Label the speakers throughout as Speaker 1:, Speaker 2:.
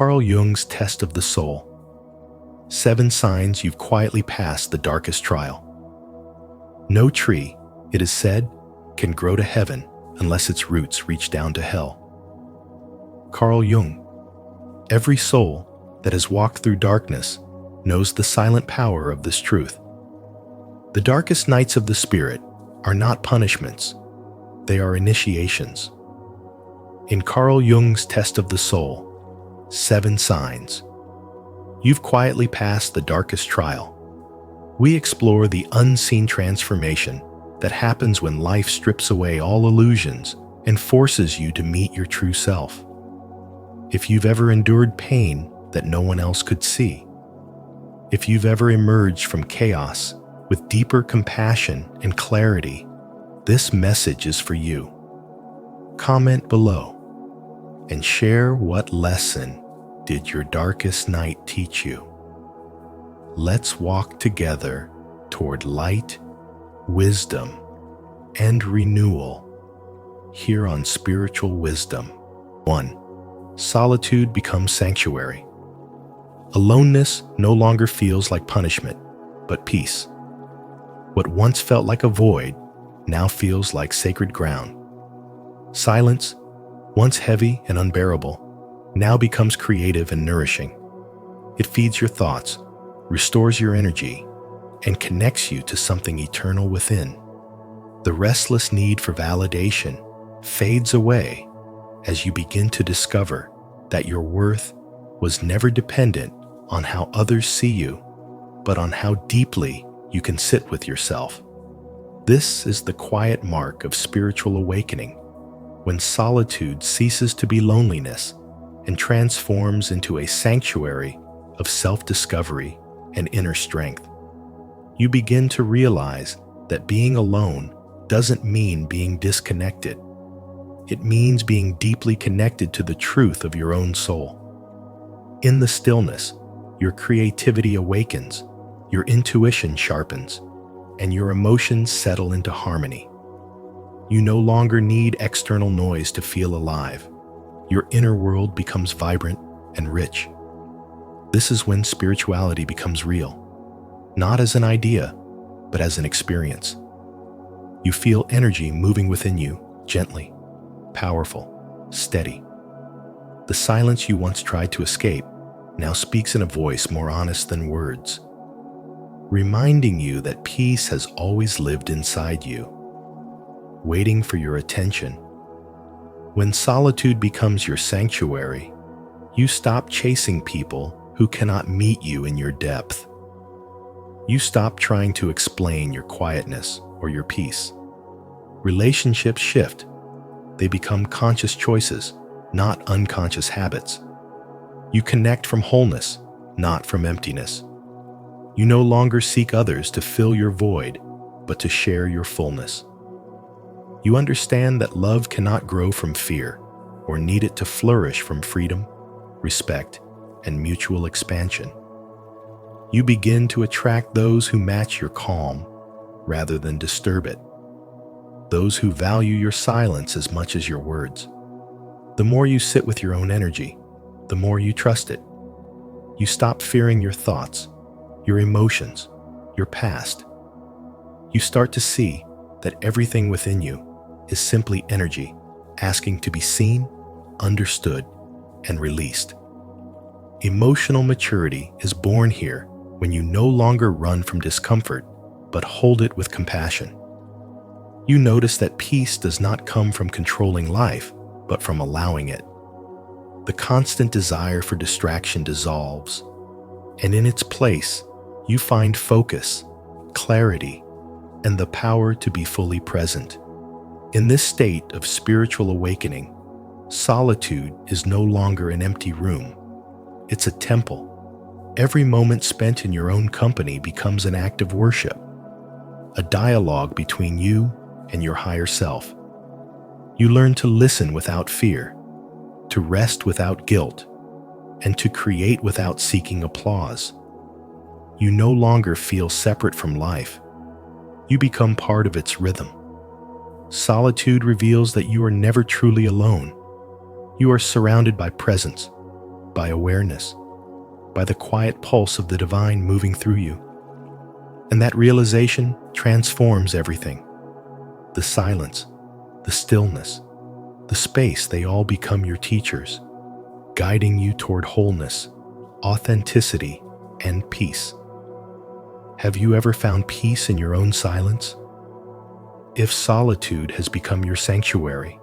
Speaker 1: Carl Jung's test of the soul. 7 signs you've quietly passed the darkest trial. No tree, it is said, can grow to heaven unless its roots reach down to hell. Carl Jung. Every soul that has walked through darkness knows the silent power of this truth. The darkest nights of the spirit are not punishments, they are initiations. In Carl Jung's test of the soul, 7 signs. You've quietly passed the darkest trial. We explore the unseen transformation that happens when life strips away all illusions and forces you to meet your true self. If you've ever endured pain that no one else could see, if you've ever emerged from chaos with deeper compassion and clarity, this message is for you. Comment below and share what lesson did your darkest night teach you. Let's walk together toward light, wisdom, and renewal here on Spiritual Wisdom. 1. Solitude becomes sanctuary. Aloneness no longer feels like punishment, but peace. What once felt like a void now feels like sacred ground. Silence, once heavy and unbearable, now becomes creative and nourishing. It feeds your thoughts, restores your energy, and connects you to something eternal within. The restless need for validation fades away as you begin to discover that your worth was never dependent on how others see you, but on how deeply you can sit with yourself. This is the quiet mark of spiritual awakening, when solitude ceases to be loneliness and transforms into a sanctuary of self-discovery and inner strength. You begin to realize that being alone doesn't mean being disconnected. It means being deeply connected to the truth of your own soul. In the stillness, your creativity awakens, your intuition sharpens, and your emotions settle into harmony. You no longer need external noise to feel alive. Your inner world becomes vibrant and rich. This is when spirituality becomes real, not as an idea, but as an experience. You feel energy moving within you, gently, powerful, steady. The silence you once tried to escape now speaks in a voice more honest than words, reminding you that peace has always lived inside you, waiting for your attention. When solitude becomes your sanctuary, you stop chasing people who cannot meet you in your depth. You stop trying to explain your quietness or your peace. Relationships shift. They become conscious choices, not unconscious habits. You connect from wholeness, not from emptiness. You no longer seek others to fill your void, but to share your fullness. You understand that love cannot grow from fear, or need it to flourish from freedom, respect, and mutual expansion. You begin to attract those who match your calm rather than disturb it, those who value your silence as much as your words. The more you sit with your own energy, the more you trust it. You stop fearing your thoughts, your emotions, your past. You start to see that everything within you is simply energy asking to be seen, understood, and released. Emotional maturity is born here when you no longer run from discomfort, but hold it with compassion. You notice that peace does not come from controlling life, but from allowing it. The constant desire for distraction dissolves, and in its place, you find focus, clarity, and the power to be fully present. In this state of spiritual awakening, solitude is no longer an empty room. It's a temple. Every moment spent in your own company becomes an act of worship, a dialogue between you and your higher self. You learn to listen without fear, to rest without guilt, and to create without seeking applause. You no longer feel separate from life. You become part of its rhythm. Solitude reveals that you are never truly alone. You are surrounded by presence, by awareness, by the quiet pulse of the divine moving through you. And that realization transforms everything. The silence, the stillness, the space, they all become your teachers, guiding you toward wholeness, authenticity, and peace. Have you ever found peace in your own silence? If solitude has become your sanctuary,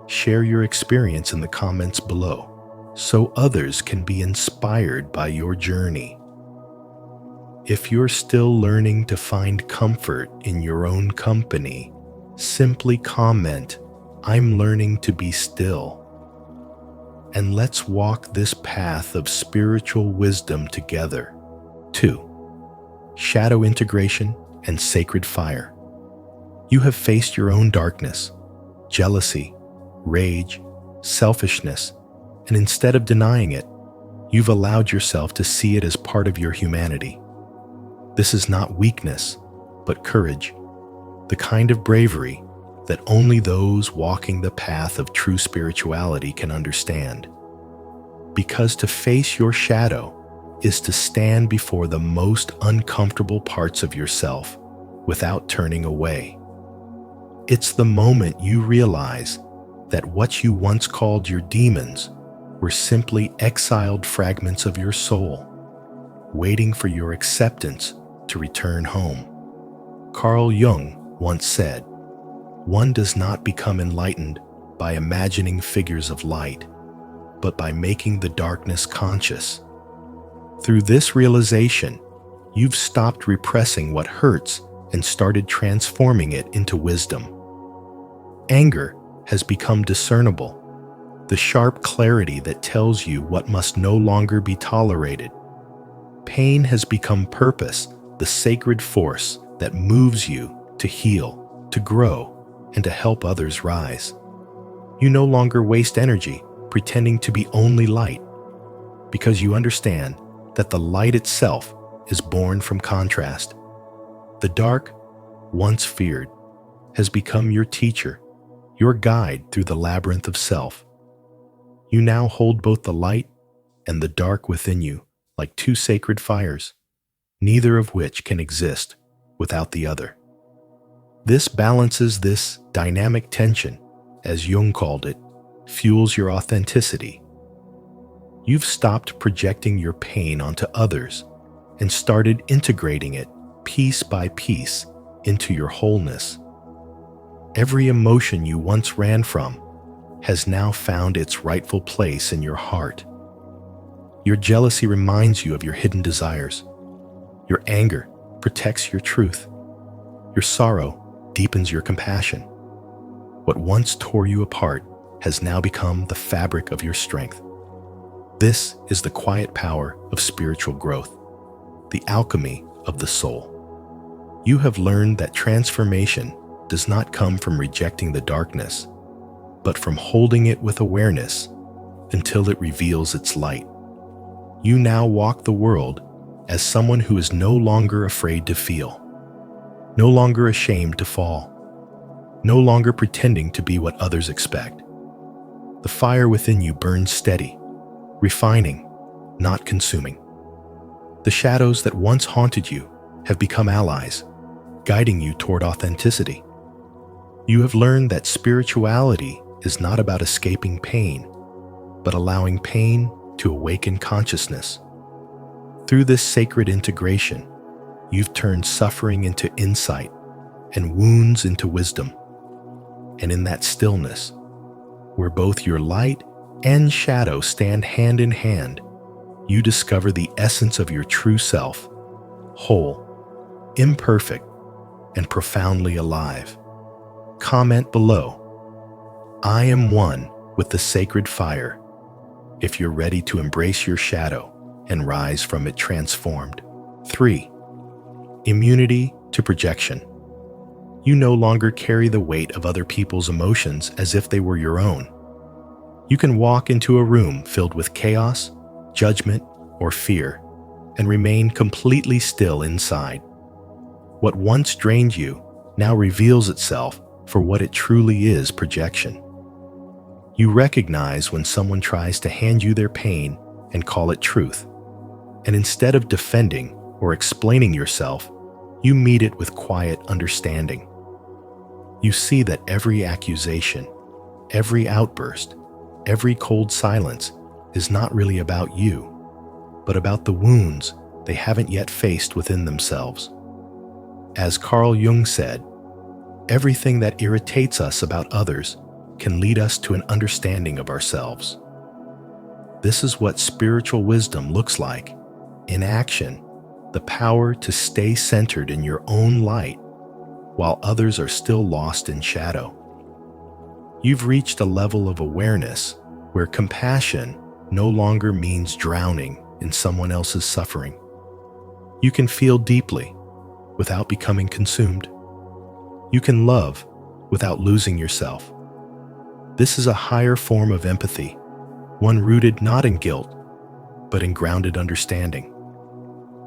Speaker 1: share your experience in the comments below so others can be inspired by your journey. If you're still learning to find comfort in your own company, simply comment, "I'm learning to be still." And let's walk this path of spiritual wisdom together. 2. Shadow integration and sacred fire. You have faced your own darkness, jealousy, rage, selfishness, and instead of denying it, you've allowed yourself to see it as part of your humanity. This is not weakness, but courage, the kind of bravery that only those walking the path of true spirituality can understand. Because to face your shadow is to stand before the most uncomfortable parts of yourself without turning away. It's the moment you realize that what you once called your demons were simply exiled fragments of your soul, waiting for your acceptance to return home. Carl Jung once said, "One does not become enlightened by imagining figures of light, but by making the darkness conscious." Through this realization, you've stopped repressing what hurts and started transforming it into wisdom. Anger has become discernible, the sharp clarity that tells you what must no longer be tolerated. Pain has become purpose, the sacred force that moves you to heal, to grow, and to help others rise. You no longer waste energy pretending to be only light, because you understand that the light itself is born from contrast. The dark, once feared, has become your teacher, your guide through the labyrinth of self. You now hold both the light and the dark within you like two sacred fires, neither of which can exist without the other. This balances, this dynamic tension, as Jung called it, fuels your authenticity. You've stopped projecting your pain onto others and started integrating it piece by piece into your wholeness. Every emotion you once ran from has now found its rightful place in your heart. Your jealousy reminds you of your hidden desires. Your anger protects your truth. Your sorrow deepens your compassion. What once tore you apart has now become the fabric of your strength. This is the quiet power of spiritual growth, the alchemy of the soul. You have learned that transformation does not come from rejecting the darkness, but from holding it with awareness until it reveals its light. You now walk the world as someone who is no longer afraid to feel, no longer ashamed to fall, no longer pretending to be what others expect. The fire within you burns steady, refining, not consuming. The shadows that once haunted you have become allies, guiding you toward authenticity. You have learned that spirituality is not about escaping pain, but allowing pain to awaken consciousness. Through this sacred integration, you've turned suffering into insight and wounds into wisdom. And in that stillness, where both your light and shadow stand hand in hand, you discover the essence of your true self, whole, imperfect, and profoundly alive. Comment below, "I am one with the sacred fire," if you're ready to embrace your shadow and rise from it transformed. 3. Immunity to projection. You no longer carry the weight of other people's emotions as if they were your own. You can walk into a room filled with chaos, judgment, or fear, and remain completely still inside. What once drained you now reveals itself for what it truly is: projection. You recognize when someone tries to hand you their pain and call it truth. And instead of defending or explaining yourself, you meet it with quiet understanding. You see that every accusation, every outburst, every cold silence is not really about you, but about the wounds they haven't yet faced within themselves. As Carl Jung said, everything that irritates us about others can lead us to an understanding of ourselves. This is what spiritual wisdom looks like in action, the power to stay centered in your own light while others are still lost in shadow. You've reached a level of awareness where compassion no longer means drowning in someone else's suffering. You can feel deeply without becoming consumed. You can love without losing yourself. This is a higher form of empathy, one rooted not in guilt, but in grounded understanding.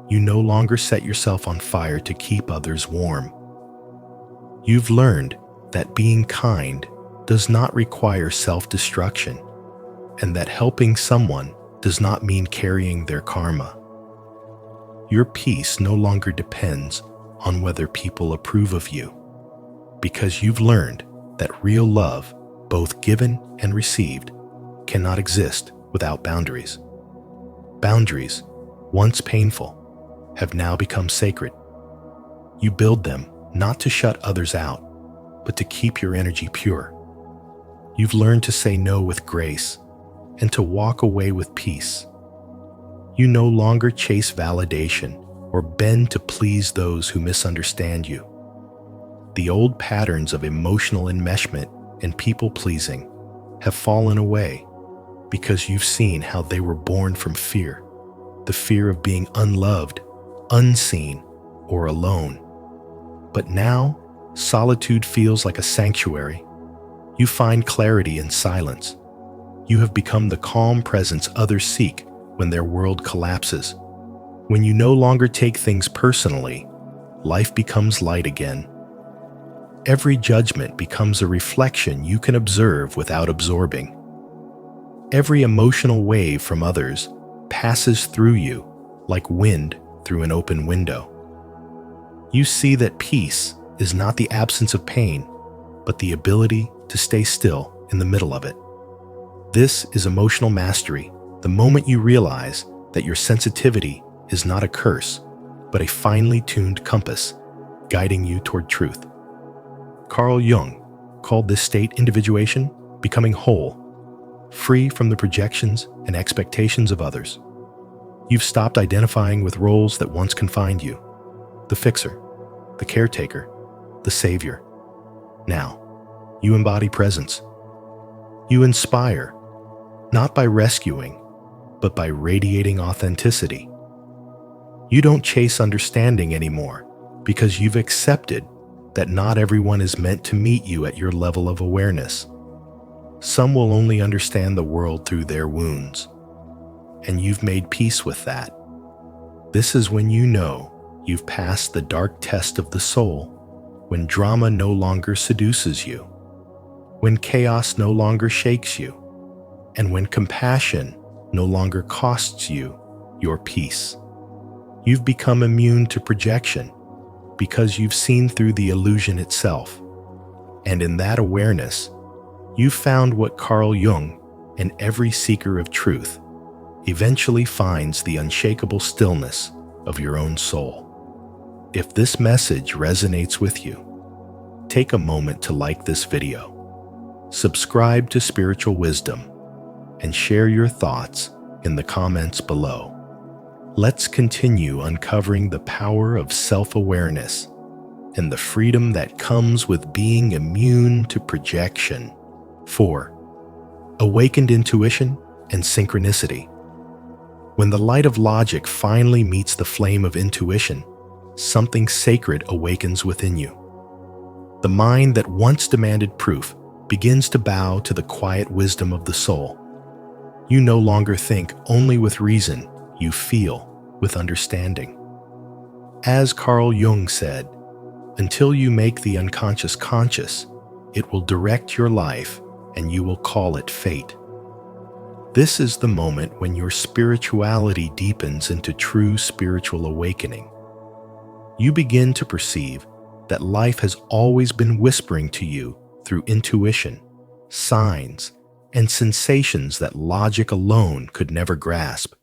Speaker 1: You no longer set yourself on fire to keep others warm. You've learned that being kind does not require self-destruction, and that helping someone does not mean carrying their karma. Your peace no longer depends on whether people approve of you, because you've learned that real love, both given and received, cannot exist without boundaries. Boundaries, once painful, have now become sacred. You build them not to shut others out, but to keep your energy pure. You've learned to say no with grace and to walk away with peace. You no longer chase validation or bend to please those who misunderstand you. The old patterns of emotional enmeshment and people-pleasing have fallen away because you've seen how they were born from fear, the fear of being unloved, unseen, or alone. But now, solitude feels like a sanctuary. You find clarity in silence. You have become the calm presence others seek when their world collapses. When you no longer take things personally, life becomes light again. Every judgment becomes a reflection you can observe without absorbing. Every emotional wave from others passes through you like wind through an open window. You see that peace is not the absence of pain, but the ability to stay still in the middle of it. This is emotional mastery, the moment you realize that your sensitivity is not a curse, but a finely tuned compass guiding you toward truth. Carl Jung called this state individuation, becoming whole, free from the projections and expectations of others. You've stopped identifying with roles that once confined you: the fixer, the caretaker, the savior. Now, you embody presence. You inspire, not by rescuing, but by radiating authenticity. You don't chase understanding anymore because you've accepted that not everyone is meant to meet you at your level of awareness. Some will only understand the world through their wounds, and you've made peace with that. This is when you know you've passed the dark test of the soul, when drama no longer seduces you, when chaos no longer shakes you, and when compassion no longer costs you your peace. You've become immune to projection because you've seen through the illusion itself. And in that awareness, you've found what Carl Jung and every seeker of truth eventually finds: the unshakable stillness of your own soul. If this message resonates with you, take a moment to like this video, subscribe to Spiritual Wisdom, and share your thoughts in the comments below. Let's continue uncovering the power of self-awareness and the freedom that comes with being immune to projection. 4. Awakened intuition and synchronicity. When the light of logic finally meets the flame of intuition, something sacred awakens within you. The mind that once demanded proof begins to bow to the quiet wisdom of the soul. You no longer think only with reason, you feel with understanding. As Carl Jung said, until you make the unconscious conscious, it will direct your life and you will call it fate. This is the moment when your spirituality deepens into true spiritual awakening. You begin to perceive that life has always been whispering to you through intuition, signs, and sensations that logic alone could never grasp.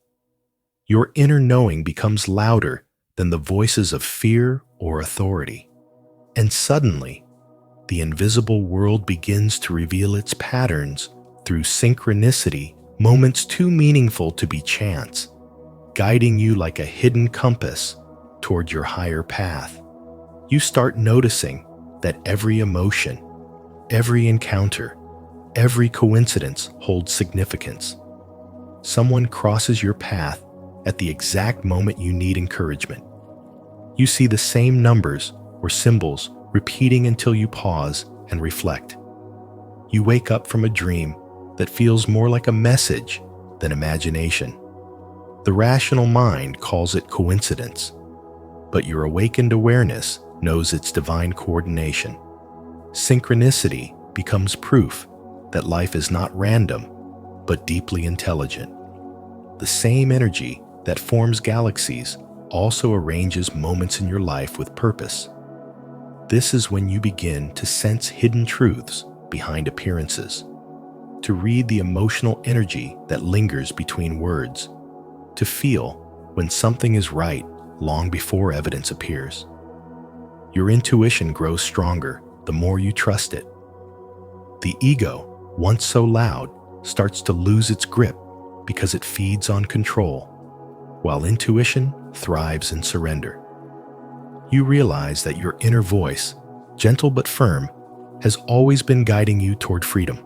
Speaker 1: Your inner knowing becomes louder than the voices of fear or authority. And suddenly, the invisible world begins to reveal its patterns through synchronicity, moments too meaningful to be chance, guiding you like a hidden compass toward your higher path. You start noticing that every emotion, every encounter, every coincidence holds significance. Someone crosses your path at the exact moment you need encouragement. You see the same numbers or symbols repeating until you pause and reflect. You wake up from a dream that feels more like a message than imagination. The rational mind calls it coincidence, but your awakened awareness knows it's divine coordination. Synchronicity becomes proof that life is not random, but deeply intelligent. The same energy that forms galaxies also arranges moments in your life with purpose. This is when you begin to sense hidden truths behind appearances, to read the emotional energy that lingers between words, to feel when something is right long before evidence appears. Your intuition grows stronger the more you trust it. The ego, once so loud, starts to lose its grip because it feeds on control, while intuition thrives in surrender. You realize that your inner voice, gentle but firm, has always been guiding you toward freedom.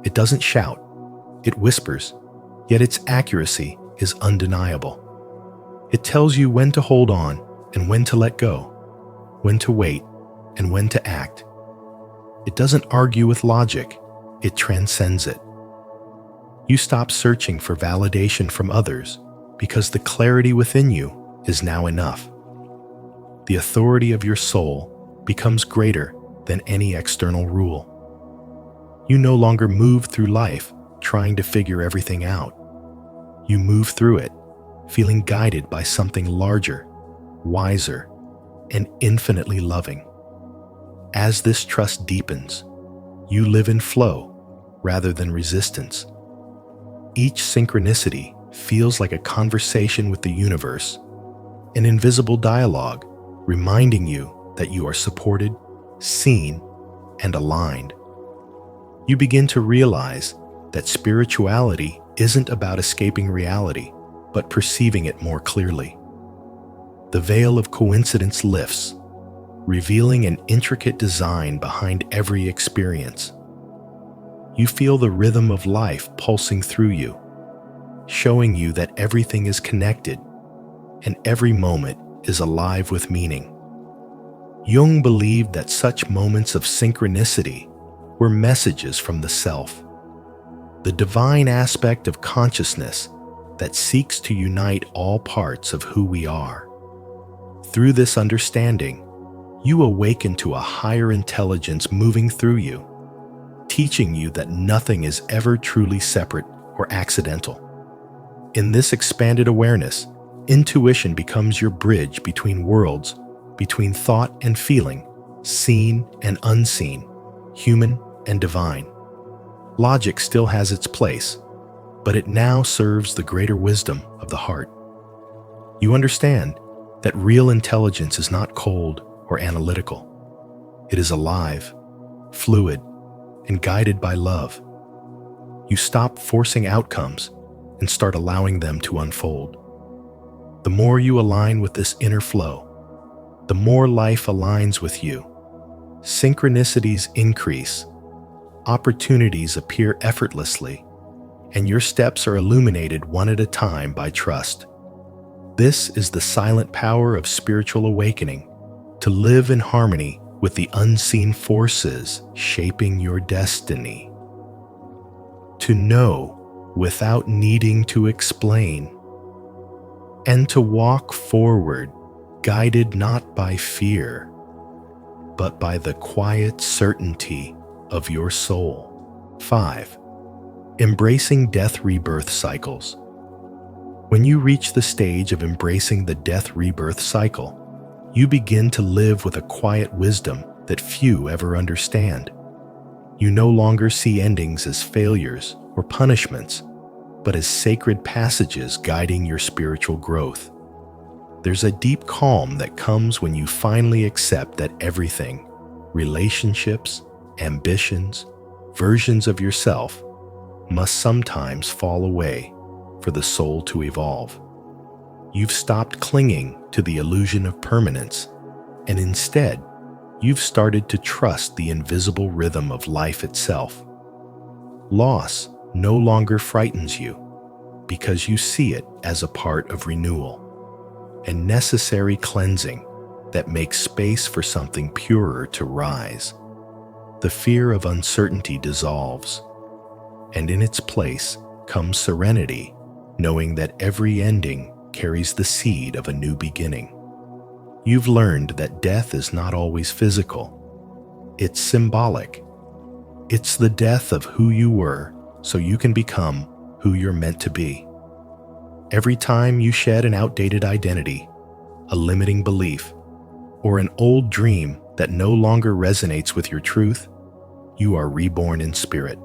Speaker 1: It doesn't shout, it whispers, yet its accuracy is undeniable. It tells you when to hold on and when to let go, when to wait and when to act. It doesn't argue with logic, it transcends it. You stop searching for validation from others because the clarity within you is now enough. The authority of your soul becomes greater than any external rule. You no longer move through life trying to figure everything out. You move through it, feeling guided by something larger, wiser, and infinitely loving. As this trust deepens, you live in flow rather than resistance. Each synchronicity feels like a conversation with the universe, an invisible dialogue reminding you that you are supported, seen, and aligned. You begin to realize that spirituality isn't about escaping reality, but perceiving it more clearly. The veil of coincidence lifts, revealing an intricate design behind every experience. You feel the rhythm of life pulsing through you, showing you that everything is connected and every moment is alive with meaning. Jung believed that such moments of synchronicity were messages from the self, the divine aspect of consciousness that seeks to unite all parts of who we are. Through this understanding, you awaken to a higher intelligence moving through you, teaching you that nothing is ever truly separate or accidental. In this expanded awareness, intuition becomes your bridge between worlds, between thought and feeling, seen and unseen, human and divine. Logic still has its place, but it now serves the greater wisdom of the heart. You understand that real intelligence is not cold or analytical. It is alive, fluid, and guided by love. You stop forcing outcomes and start allowing them to unfold. The more you align with this inner flow, the more life aligns with you. Synchronicities increase, opportunities appear effortlessly, and your steps are illuminated one at a time by trust. This is the silent power of spiritual awakening, to live in harmony with the unseen forces shaping your destiny. To know without needing to explain, and to walk forward guided not by fear, but by the quiet certainty of your soul. 5. Embracing death-rebirth cycles. When you reach the stage of embracing the death-rebirth cycle, you begin to live with a quiet wisdom that few ever understand. You no longer see endings as failures or punishments, but as sacred passages guiding your spiritual growth. There's a deep calm that comes when you finally accept that everything, relationships, ambitions, versions of yourself, must sometimes fall away for the soul to evolve. You've stopped clinging to the illusion of permanence, and instead, you've started to trust the invisible rhythm of life itself. Loss no longer frightens you because you see it as a part of renewal and necessary cleansing that makes space for something purer to rise. The fear of uncertainty dissolves, and in its place comes serenity, knowing that every ending carries the seed of a new beginning. You've learned that death is not always physical. It's symbolic. It's the death of who you were so you can become who you're meant to be. Every time you shed an outdated identity, a limiting belief, or an old dream that no longer resonates with your truth, you are reborn in spirit.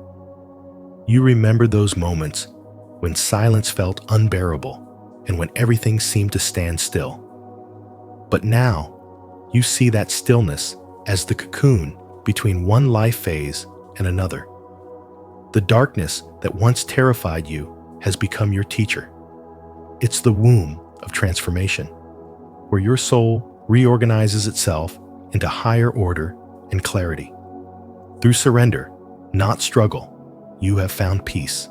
Speaker 1: You remember those moments when silence felt unbearable and when everything seemed to stand still. But now, you see that stillness as the cocoon between one life phase and another. The darkness that once terrified you has become your teacher. It's the womb of transformation, where your soul reorganizes itself into higher order and clarity. Through surrender, not struggle, you have found peace.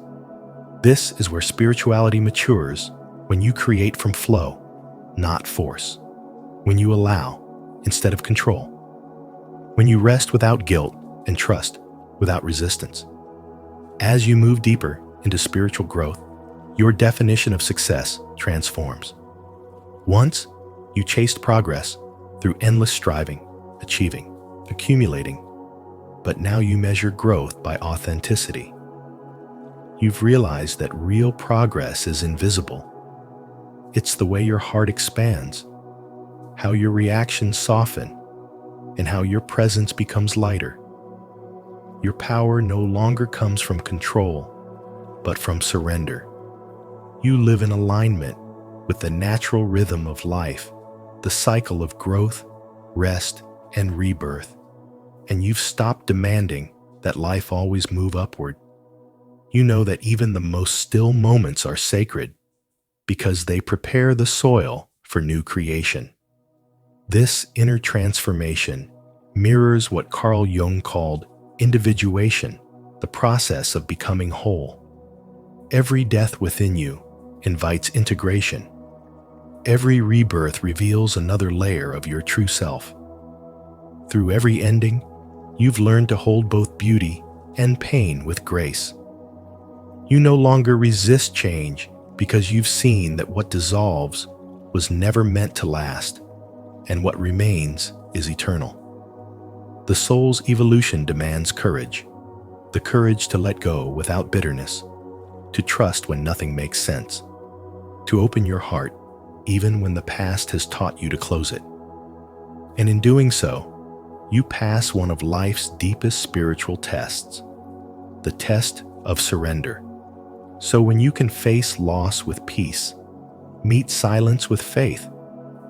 Speaker 1: This is where spirituality matures when you create from flow, not force. When you allow instead of control. When you rest without guilt and trust without resistance. As you move deeper into spiritual growth, your definition of success transforms. Once, you chased progress through endless striving, achieving, accumulating, but now you measure growth by authenticity. You've realized that real progress is invisible. It's the way your heart expands, how your reactions soften, and how your presence becomes lighter. Your power no longer comes from control, but from surrender. You live in alignment with the natural rhythm of life, the cycle of growth, rest, and rebirth, and you've stopped demanding that life always move upward. You know that even the most still moments are sacred because they prepare the soil for new creation. This inner transformation mirrors what Carl Jung called individuation, the process of becoming whole. Every death within you invites integration. Every rebirth reveals another layer of your true self. Through every ending, you've learned to hold both beauty and pain with grace. You no longer resist change because you've seen that what dissolves was never meant to last, and what remains is eternal. The soul's evolution demands courage, the courage to let go without bitterness, to trust when nothing makes sense, to open your heart even when the past has taught you to close it. And in doing so, you pass one of life's deepest spiritual tests, the test of surrender. So when you can face loss with peace, meet silence with faith,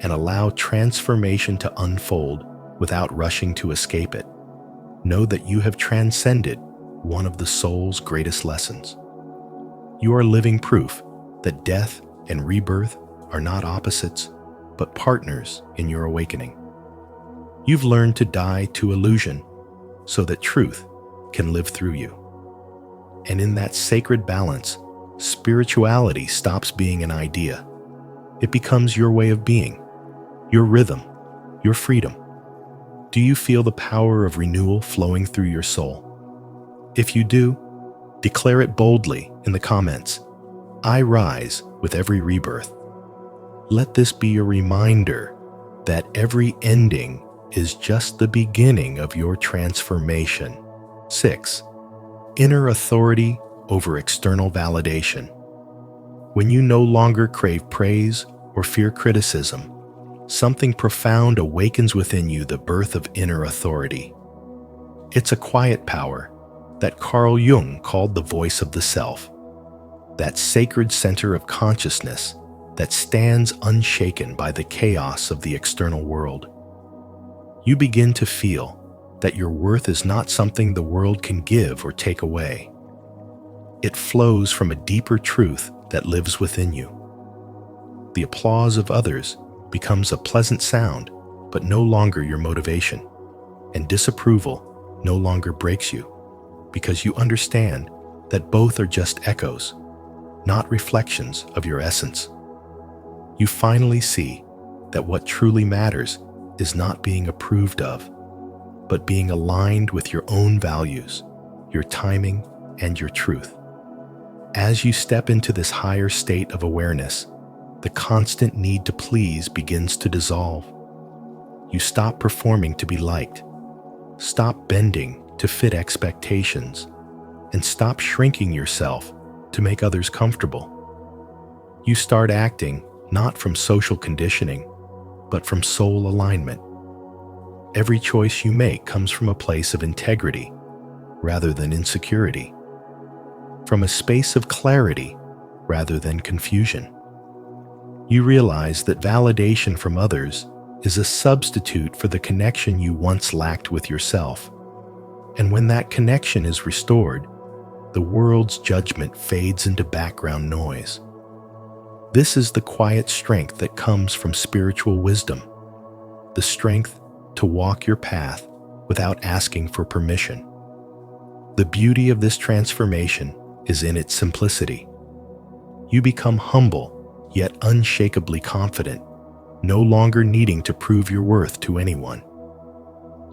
Speaker 1: and allow transformation to unfold without rushing to escape it, know that you have transcended one of the soul's greatest lessons. You are living proof that death and rebirth are not opposites, but partners in your awakening. You've learned to die to illusion so that truth can live through you. And in that sacred balance, spirituality stops being an idea. It becomes your way of being, your rhythm, your freedom. Do you feel the power of renewal flowing through your soul? If you do, declare it boldly in the comments. I rise with every rebirth. Let this be a reminder that every ending is just the beginning of your transformation. 6. Inner authority over external validation. When you no longer crave praise or fear criticism, something profound awakens within you, the birth of inner authority. It's a quiet power that Carl Jung called the voice of the self, that sacred center of consciousness that stands unshaken by the chaos of the external world. You begin to feel that your worth is not something the world can give or take away. It flows from a deeper truth that lives within you. The applause of others becomes a pleasant sound, but no longer your motivation, and disapproval no longer breaks you, because you understand that both are just echoes, not reflections of your essence. You finally see that what truly matters is not being approved of, but being aligned with your own values, your timing, and your truth. As you step into this higher state of awareness, the constant need to please begins to dissolve. You stop performing to be liked, stop bending to fit expectations, and stop shrinking yourself to make others comfortable. You start acting not from social conditioning, but from soul alignment. Every choice you make comes from a place of integrity rather than insecurity, from a space of clarity rather than confusion. You realize that validation from others is a substitute for the connection you once lacked with yourself. And when that connection is restored, the world's judgment fades into background noise. This is the quiet strength that comes from spiritual wisdom, the strength to walk your path without asking for permission. The beauty of this transformation is in its simplicity. You become humble, yet unshakably confident, no longer needing to prove your worth to anyone.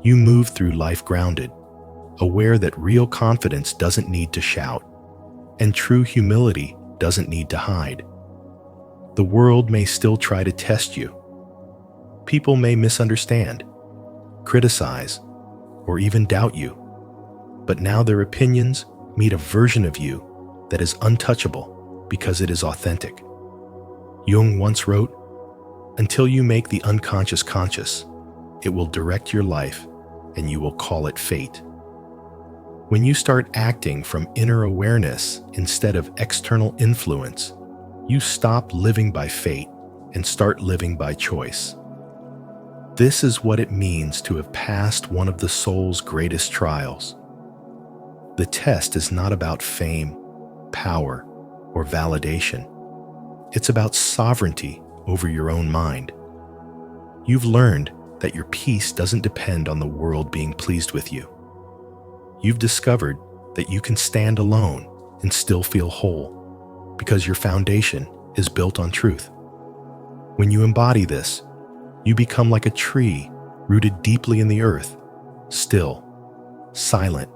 Speaker 1: You move through life grounded, aware that real confidence doesn't need to shout, and true humility doesn't need to hide. The world may still try to test you. People may misunderstand, criticize, or even doubt you, but now their opinions meet a version of you that is untouchable because it is authentic. Jung once wrote, "Until you make the unconscious conscious, it will direct your life and you will call it fate." When you start acting from inner awareness instead of external influence, you stop living by fate and start living by choice. This is what it means to have passed one of the soul's greatest trials. The test is not about fame, power, or validation. It's about sovereignty over your own mind. You've learned that your peace doesn't depend on the world being pleased with you. You've discovered that you can stand alone and still feel whole, because your foundation is built on truth. When you embody this, you become like a tree rooted deeply in the earth, still, silent,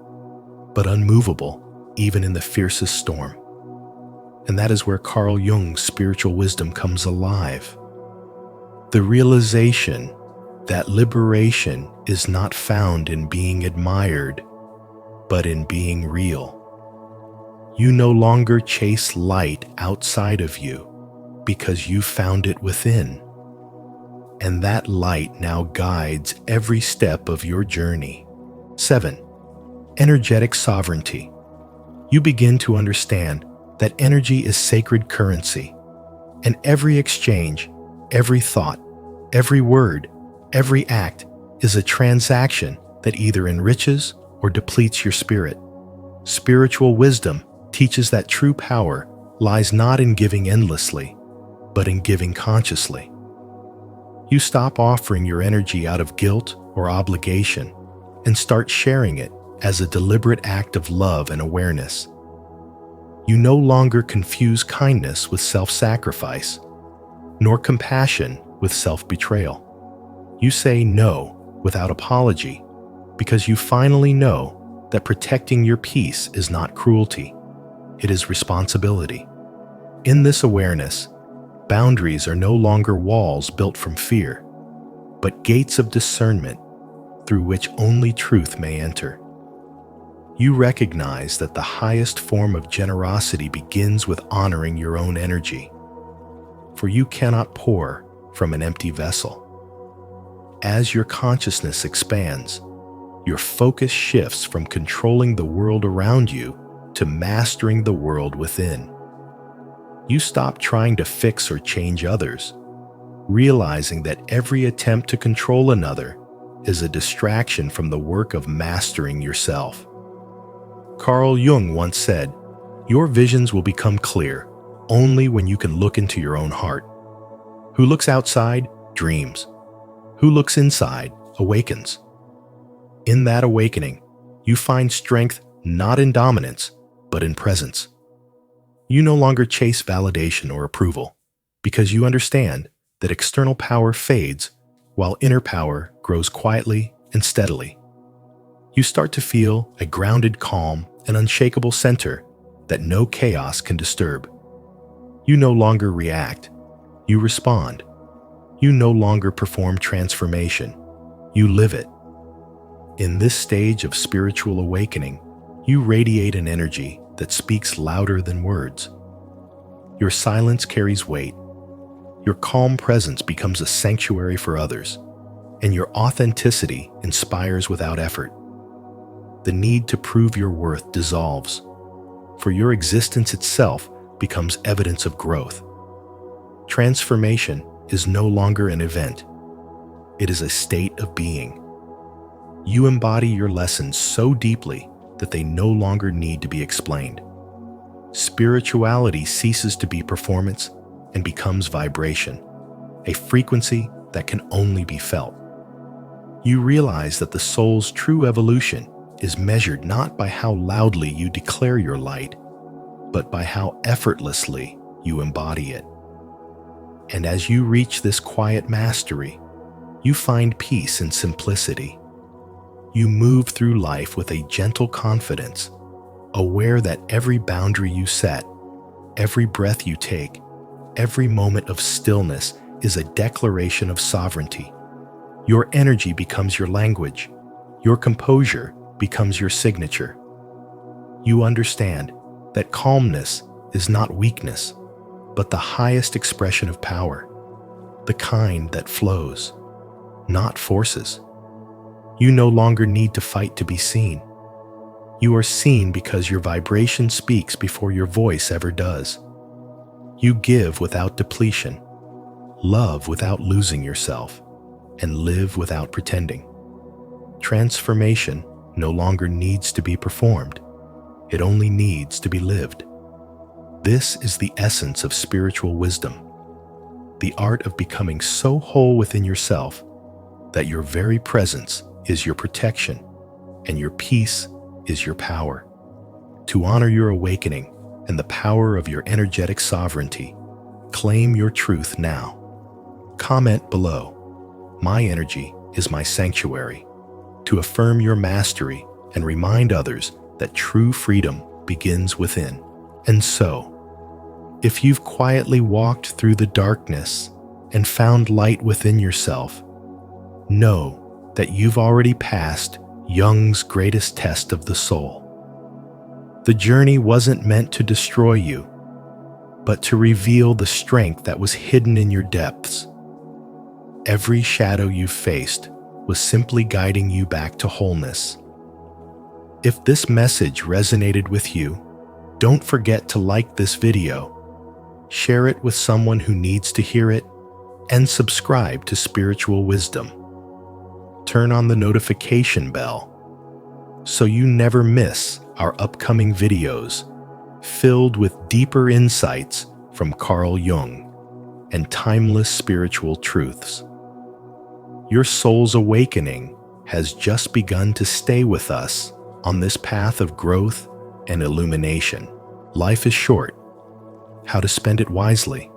Speaker 1: but unmovable even in the fiercest storm. And that is where Carl Jung's spiritual wisdom comes alive. The realization that liberation is not found in being admired, but in being real. You no longer chase light outside of you because you found it within. And that light now guides every step of your journey. 7. Energetic sovereignty. You begin to understand that energy is sacred currency, and every exchange, every thought, every word, every act is a transaction that either enriches or depletes your spirit. Spiritual wisdom teaches that true power lies not in giving endlessly, but in giving consciously. You stop offering your energy out of guilt or obligation and start sharing it as a deliberate act of love and awareness. You no longer confuse kindness with self-sacrifice, nor compassion with self-betrayal. You say no without apology because you finally know that protecting your peace is not cruelty, it is responsibility. In this awareness, boundaries are no longer walls built from fear, but gates of discernment through which only truth may enter. You recognize that the highest form of generosity begins with honoring your own energy, for you cannot pour from an empty vessel. As your consciousness expands, your focus shifts from controlling the world around you to mastering the world within. You stop trying to fix or change others, realizing that every attempt to control another is a distraction from the work of mastering yourself. Carl Jung once said, "Your visions will become clear only when you can look into your own heart. Who looks outside dreams. Who looks inside awakens." In that awakening, you find strength not in dominance, but in presence. You no longer chase validation or approval, because you understand that external power fades while inner power grows quietly and steadily. You start to feel a grounded calm and unshakable center that no chaos can disturb. You no longer react, you respond. You no longer perform transformation, you live it. In this stage of spiritual awakening, you radiate an energy that speaks louder than words. Your silence carries weight. Your calm presence becomes a sanctuary for others, and your authenticity inspires without effort. The need to prove your worth dissolves, for your existence itself becomes evidence of growth. Transformation is no longer an event. It is a state of being. You embody your lessons so deeply that they no longer need to be explained. Spirituality ceases to be performance and becomes vibration, a frequency that can only be felt. You realize that the soul's true evolution is measured not by how loudly you declare your light, but by how effortlessly you embody it. And as you reach this quiet mastery, you find peace in simplicity. You move through life with a gentle confidence, aware that every boundary you set, every breath you take, every moment of stillness is a declaration of sovereignty. Your energy becomes your language. Your composure becomes your signature. You understand that calmness is not weakness, but the highest expression of power, the kind that flows, not forces. You no longer need to fight to be seen. You are seen because your vibration speaks before your voice ever does. You give without depletion, love without losing yourself, and live without pretending. Transformation no longer needs to be performed. It only needs to be lived. This is the essence of spiritual wisdom, the art of becoming so whole within yourself that your very presence is your protection and your peace is your power. To honor your awakening and the power of your energetic sovereignty, claim your truth now. Comment below, "My energy is my sanctuary," to affirm your mastery and remind others that true freedom begins within. And so, if you've quietly walked through the darkness and found light within yourself, know that you've already passed Jung's greatest test of the soul. The journey wasn't meant to destroy you, but to reveal the strength that was hidden in your depths. Every shadow you faced was simply guiding you back to wholeness. If this message resonated with you, don't forget to like this video, share it with someone who needs to hear it, and subscribe to Spiritual Wisdom. Turn on the notification bell so you never miss our upcoming videos filled with deeper insights from Carl Jung and timeless spiritual truths. Your soul's awakening has just begun to stay with us on this path of growth and illumination. Life is short. How to spend it wisely.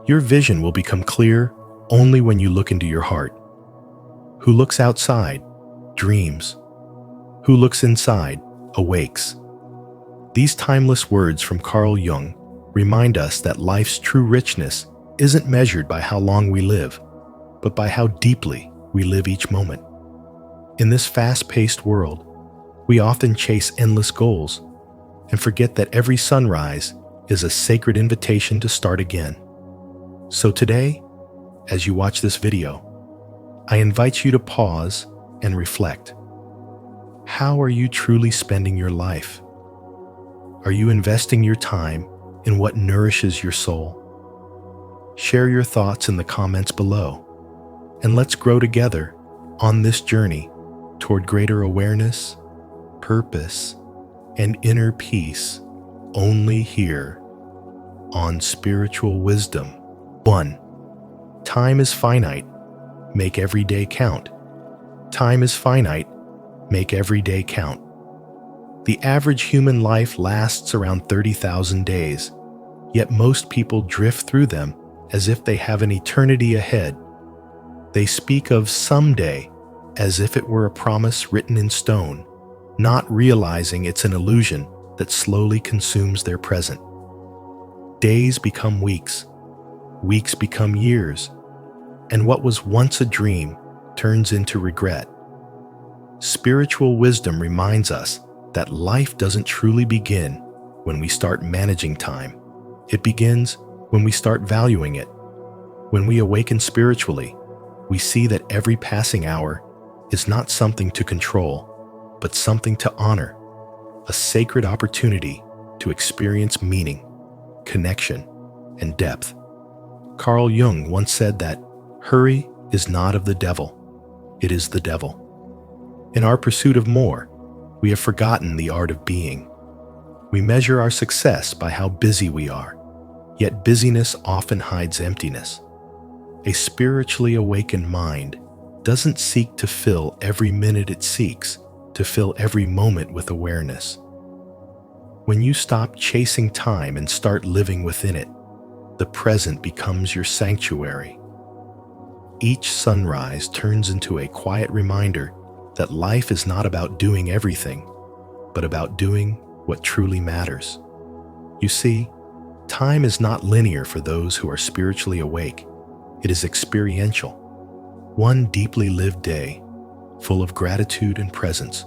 Speaker 1: Your vision will become clear only when you look into your heart. Who looks outside dreams. Who looks inside awakes. These timeless words from Carl Jung remind us that life's true richness isn't measured by how long we live, but by how deeply we live each moment. In this fast-paced world, We often chase endless goals and forget that every sunrise is a sacred invitation to start again. So today, as you watch this video, I invite you to pause and reflect. How are you truly spending your life? Are you investing your time in what nourishes your soul? Share your thoughts in the comments below, and let's grow together on this journey toward greater awareness, purpose, and inner peace, only here on Spiritual Wisdom. 1. Time is finite. Make every day count. Time is finite. Make every day count. The average human life lasts around 30,000 days, yet most people drift through them as if they have an eternity ahead. They speak of someday as if it were a promise written in stone, not realizing it's an illusion that slowly consumes their present. Days become weeks, weeks become years, and what was once a dream turns into regret. Spiritual wisdom reminds us that life doesn't truly begin when we start managing time. It begins when we start valuing it. When we awaken spiritually, we see that every passing hour is not something to control, but something to honor, a sacred opportunity to experience meaning, connection, and depth. Carl Jung once said that hurry is not of the devil, it is the devil. In our pursuit of more, we have forgotten the art of being. We measure our success by how busy we are, yet busyness often hides emptiness. A spiritually awakened mind doesn't seek to fill every minute, it seeks to fill every moment with awareness. When you stop chasing time and start living within it, the present becomes your sanctuary. Each sunrise turns into a quiet reminder that life is not about doing everything, but about doing what truly matters. You see, time is not linear for those who are spiritually awake. It is experiential. One deeply lived day, full of gratitude and presence,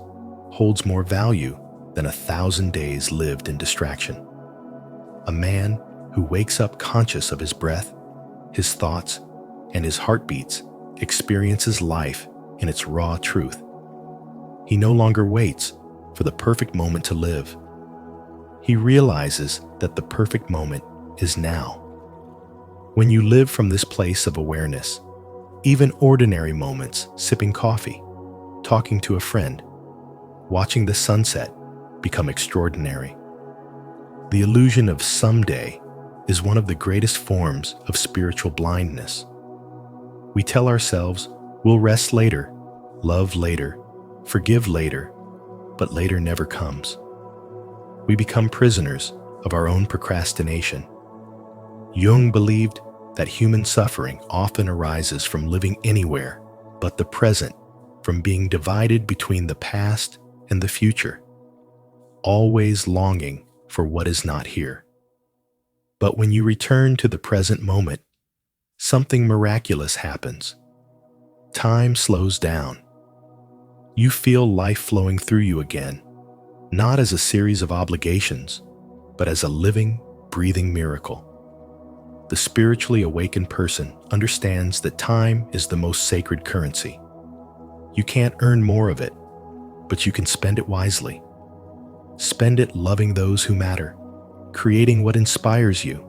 Speaker 1: holds more value than 1,000 days lived in distraction. A man who wakes up conscious of his breath, his thoughts, and his heartbeats experiences life in its raw truth. He no longer waits for the perfect moment to live. He realizes that the perfect moment is now. When you live from this place of awareness, even ordinary moments, sipping coffee, talking to a friend, watching the sunset, become extraordinary. The illusion of someday is one of the greatest forms of spiritual blindness. We tell ourselves, we'll rest later, love later, forgive later, but later never comes. We become prisoners of our own procrastination. Jung believed that human suffering often arises from living anywhere but the present, from being divided between the past and the future, always longing for what is not here. But when you return to the present moment, something miraculous happens. Time slows down. You feel life flowing through you again, not as a series of obligations, but as a living, breathing miracle. The spiritually awakened person understands that time is the most sacred currency. You can't earn more of it, but you can spend it wisely. Spend it loving those who matter, creating what inspires you,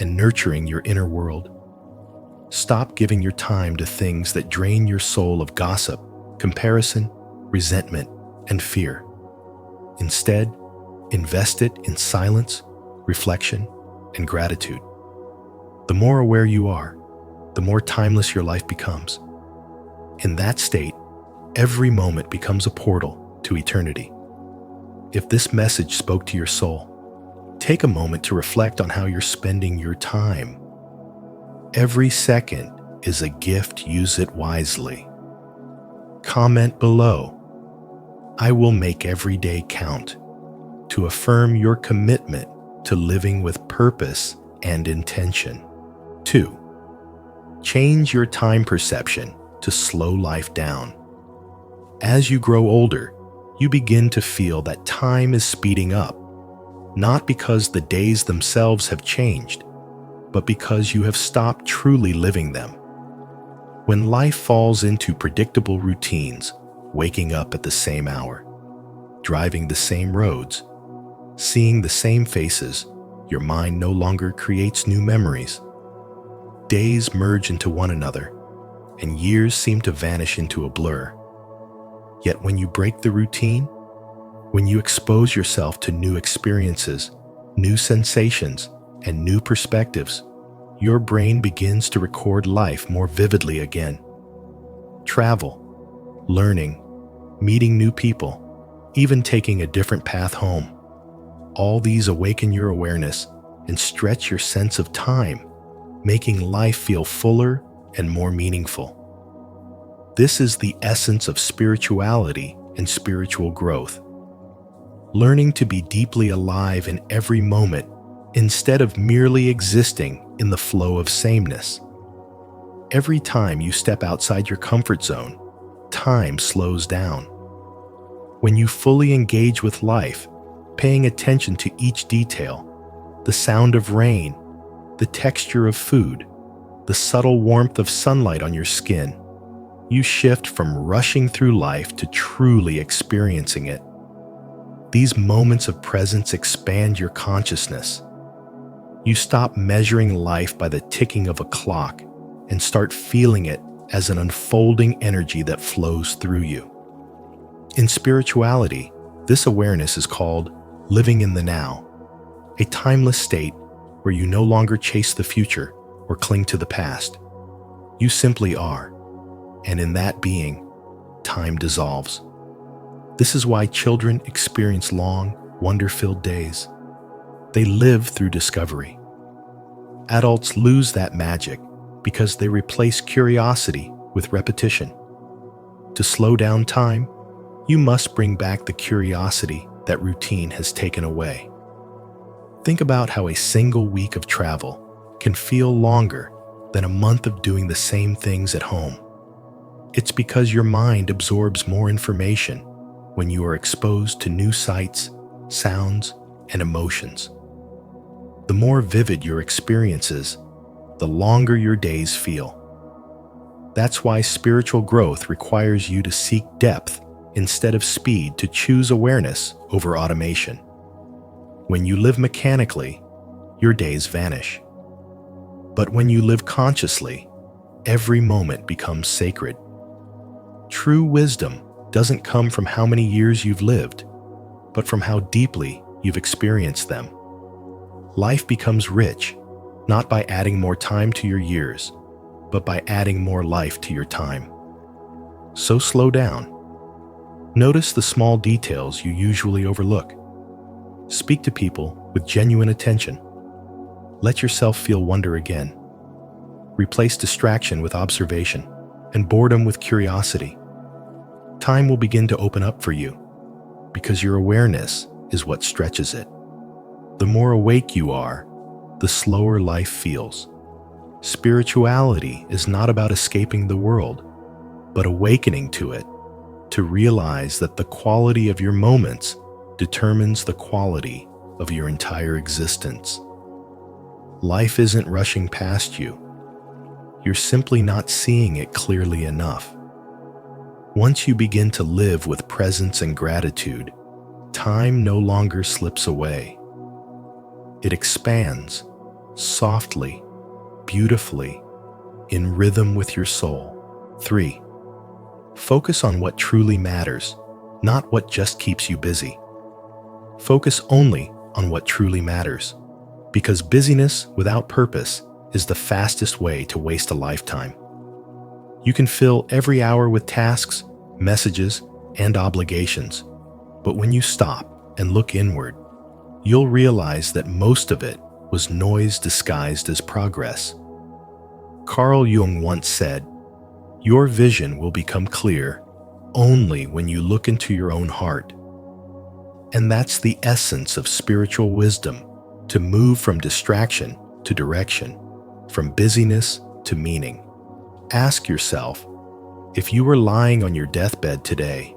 Speaker 1: and nurturing your inner world. Stop giving your time to things that drain your soul of gossip, comparison, resentment, and fear. Instead, invest it in silence, reflection, and gratitude. The more aware you are, the more timeless your life becomes. In that state, every moment becomes a portal to eternity. If this message spoke to your soul, take a moment to reflect on how you're spending your time. Every second is a gift, use it wisely. Comment below, I will make every day count, to affirm your commitment to living with purpose and intention. 2. Change your time perception to slow life down. As you grow older, you begin to feel that time is speeding up, not because the days themselves have changed, but because you have stopped truly living them. When life falls into predictable routines, waking up at the same hour, driving the same roads, seeing the same faces, your mind no longer creates new memories. Days merge into one another, and years seem to vanish into a blur. Yet when you break the routine, when you expose yourself to new experiences, new sensations, and new perspectives, your brain begins to record life more vividly again. Travel, learning, meeting new people, even taking a different path home. All these awaken your awareness and stretch your sense of time, making life feel fuller and more meaningful. This is the essence of spirituality and spiritual growth. Learning to be deeply alive in every moment instead of merely existing in the flow of sameness. Every time you step outside your comfort zone, time slows down. When you fully engage with life, paying attention to each detail, the sound of rain, the texture of food, the subtle warmth of sunlight on your skin, you shift from rushing through life to truly experiencing it. These moments of presence expand your consciousness. You stop measuring life by the ticking of a clock and start feeling it as an unfolding energy that flows through you. In spirituality, this awareness is called living in the now, a timeless state where you no longer chase the future or cling to the past. You simply are, and in that being, time dissolves. This is why children experience long, wonder-filled days. They live through discovery. Adults lose that magic because they replace curiosity with repetition. To slow down time, you must bring back the curiosity that routine has taken away. Think about how a single week of travel can feel longer than a month of doing the same things at home. It's because your mind absorbs more information when you are exposed to new sights, sounds, and emotions. The more vivid your experiences, the longer your days feel. That's why spiritual growth requires you to seek depth instead of speed, to choose awareness over automation. When you live mechanically, your days vanish. But when you live consciously, every moment becomes sacred. True wisdom doesn't come from how many years you've lived, but from how deeply you've experienced them. Life becomes rich, not by adding more time to your years, but by adding more life to your time. So slow down. Notice the small details you usually overlook. Speak to people with genuine attention. Let yourself feel wonder again. Replace distraction with observation and boredom with curiosity. Time will begin to open up for you because your awareness is what stretches it. The more awake you are, the slower life feels. Spirituality is not about escaping the world, but awakening to it, to realize that the quality of your moments determines the quality of your entire existence. Life isn't rushing past you. You're simply not seeing it clearly enough. Once you begin to live with presence and gratitude, time no longer slips away. It expands, softly, beautifully, in rhythm with your soul. 3. Focus on what truly matters, not what just keeps you busy. Focus only on what truly matters, because busyness without purpose is the fastest way to waste a lifetime. You can fill every hour with tasks, messages, and obligations, but when you stop and look inward, you'll realize that most of it was noise disguised as progress. Carl Jung once said, "Your vision will become clear only when you look into your own heart." And that's the essence of spiritual wisdom, to move from distraction to direction, from busyness to meaning. Ask yourself, if you were lying on your deathbed today,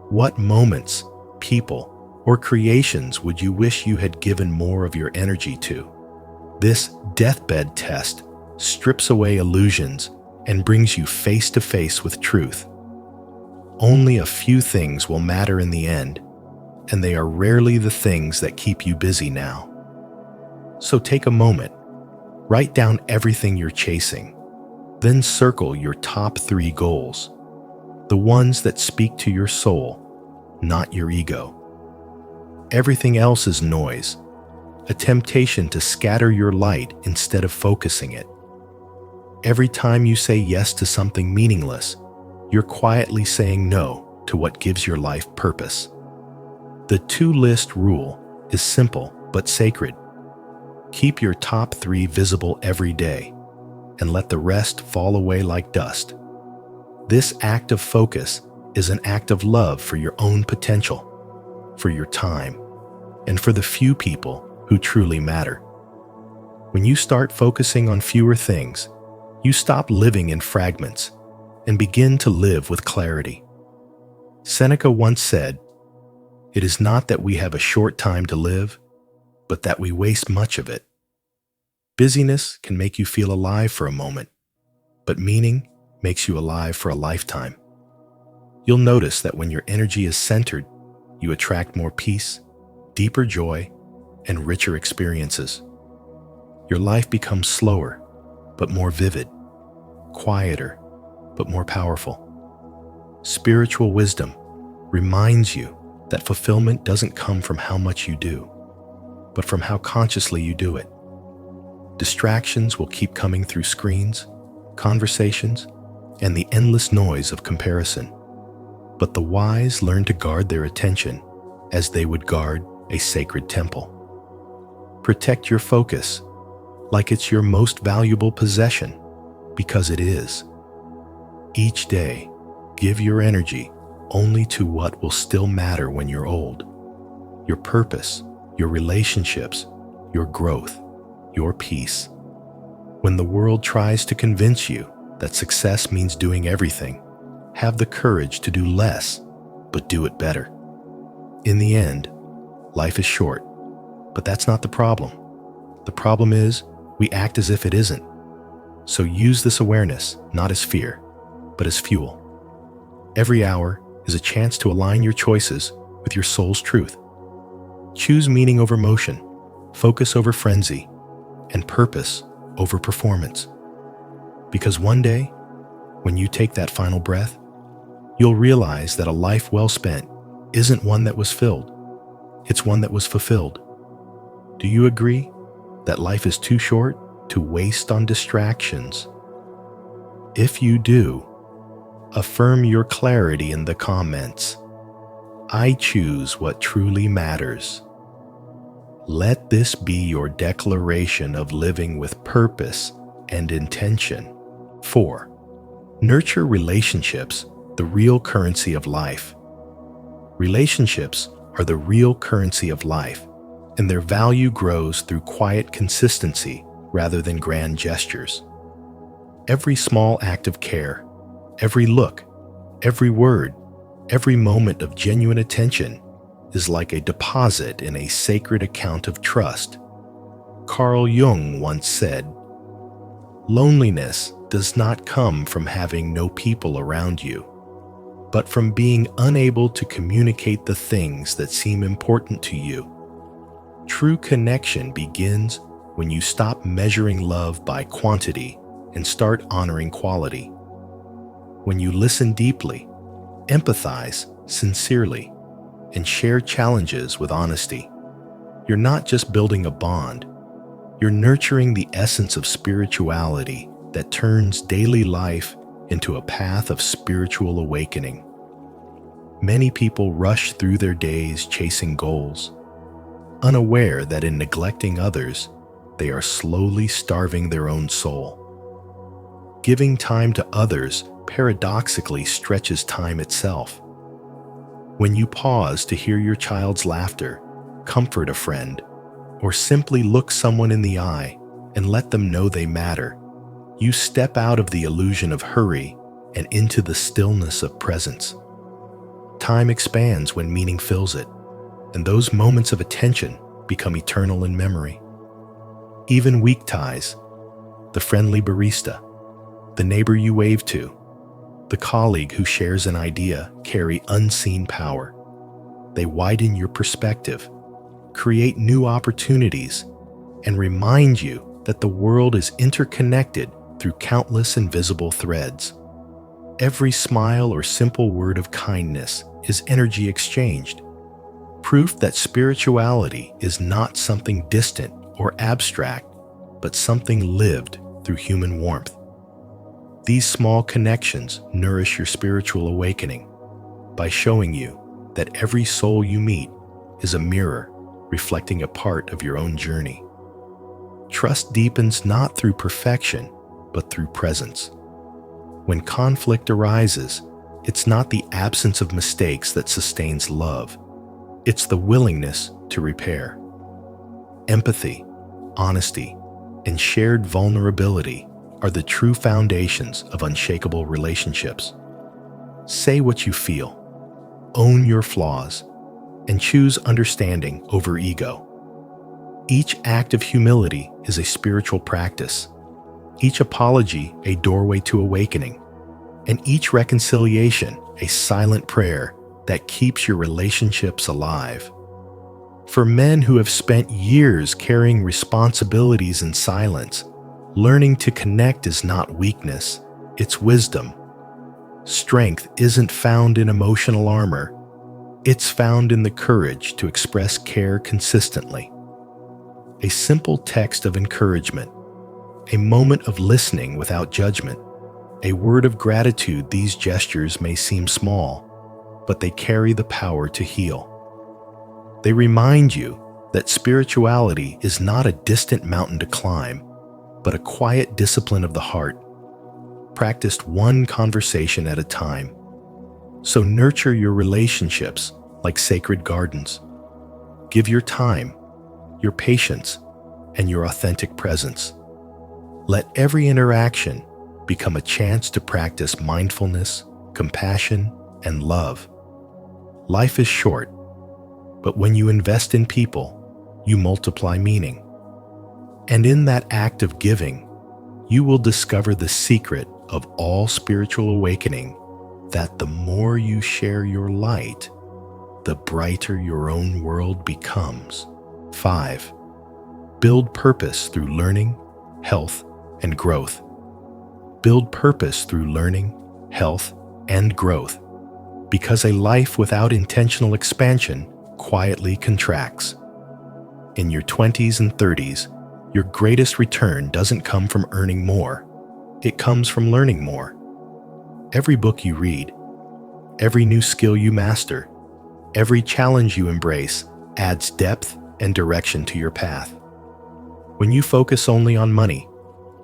Speaker 1: What moments, people, or creations would you wish you had given more of your energy to? This deathbed test strips away illusions and brings you face to face with truth. Only a few things will matter in the end, and they are rarely the things that keep you busy now. So take a moment, write down everything you're chasing, then circle your top 3 goals, the ones that speak to your soul, not your ego. Everything else is noise, a temptation to scatter your light instead of focusing it. Every time you say yes to something meaningless, you're quietly saying no to what gives your life purpose. The 2-list rule is simple but sacred. Keep your top 3 visible every day, and let the rest fall away like dust. This act of focus is an act of love for your own potential, for your time, and for the few people who truly matter. When you start focusing on fewer things, you stop living in fragments and begin to live with clarity. Seneca once said, "It is not that we have a short time to live, but that we waste much of it." Busyness can make you feel alive for a moment, but meaning makes you alive for a lifetime. You'll notice that when your energy is centered, you attract more peace, deeper joy, and richer experiences. Your life becomes slower, but more vivid, quieter, but more powerful. Spiritual wisdom reminds you that fulfillment doesn't come from how much you do, but from how consciously you do it. Distractions will keep coming through screens, conversations, and the endless noise of comparison. But the wise learn to guard their attention as they would guard a sacred temple. Protect your focus like it's your most valuable possession, because it is. Each day, give your energy only to what will still matter when you're old. Your purpose, your relationships, your growth, your peace. When the world tries to convince you that success means doing everything, have the courage to do less, but do it better. In the end, life is short, but that's not the problem. The problem is we act as if it isn't. So use this awareness not as fear, but as fuel. Every hour is a chance to align your choices with your soul's truth. Choose meaning over motion, focus over frenzy, and purpose over performance. Because one day, when you take that final breath, you'll realize that a life well spent isn't one that was filled, it's one that was fulfilled. Do you agree that life is too short to waste on distractions? If you do, affirm your clarity in the comments. I choose what truly matters. Let this be your declaration of living with purpose and intention. 4. Nurture relationships, the real currency of life. Relationships are the real currency of life, and their value grows through quiet consistency rather than grand gestures. Every small act of care, every look, every word, every moment of genuine attention is like a deposit in a sacred account of trust. Carl Jung once said, "Loneliness does not come from having no people around you, but from being unable to communicate the things that seem important to you." True connection begins when you stop measuring love by quantity and start honoring quality. When you listen deeply, empathize sincerely, and share challenges with honesty, you're not just building a bond, you're nurturing the essence of spirituality that turns daily life into a path of spiritual awakening. Many people rush through their days chasing goals, unaware that in neglecting others, they are slowly starving their own soul. Giving time to others paradoxically stretches time itself. When you pause to hear your child's laughter, comfort a friend, or simply look someone in the eye and let them know they matter, you step out of the illusion of hurry and into the stillness of presence. Time expands when meaning fills it, and those moments of attention become eternal in memory. Even weak ties, the friendly barista, the neighbor you wave to, the colleague who shares an idea, carry unseen power. They widen your perspective, create new opportunities, and remind you that the world is interconnected through countless invisible threads. Every smile or simple word of kindness is energy exchanged, proof that spirituality is not something distant or abstract, but something lived through human warmth. These small connections nourish your spiritual awakening by showing you that every soul you meet is a mirror reflecting a part of your own journey. Trust deepens not through perfection, but through presence. When conflict arises, it's not the absence of mistakes that sustains love. It's the willingness to repair. Empathy, honesty, and shared vulnerability are the true foundations of unshakable relationships. Say what you feel, own your flaws, and choose understanding over ego. Each act of humility is a spiritual practice, each apology a doorway to awakening, and each reconciliation a silent prayer that keeps your relationships alive. For men who have spent years carrying responsibilities in silence, learning to connect is not weakness, it's wisdom. Strength isn't found in emotional armor, it's found in the courage to express care consistently. A simple text of encouragement, a moment of listening without judgment, a word of gratitude. These gestures may seem small, but they carry the power to heal. They remind you that spirituality is not a distant mountain to climb, but a quiet discipline of the heart, practiced one conversation at a time. So nurture your relationships like sacred gardens. Give your time, your patience, and your authentic presence. Let every interaction become a chance to practice mindfulness, compassion, and love. Life is short, but when you invest in people, you multiply meaning. And in that act of giving, you will discover the secret of all spiritual awakening, that the more you share your light, the brighter your own world becomes. 5. Build purpose through learning, health, and growth. Build purpose through learning, health, and growth, because a life without intentional expansion quietly contracts. In your 20s and 30s, your greatest return doesn't come from earning more, it comes from learning more. Every book you read, every new skill you master, every challenge you embrace adds depth and direction to your path. When you focus only on money,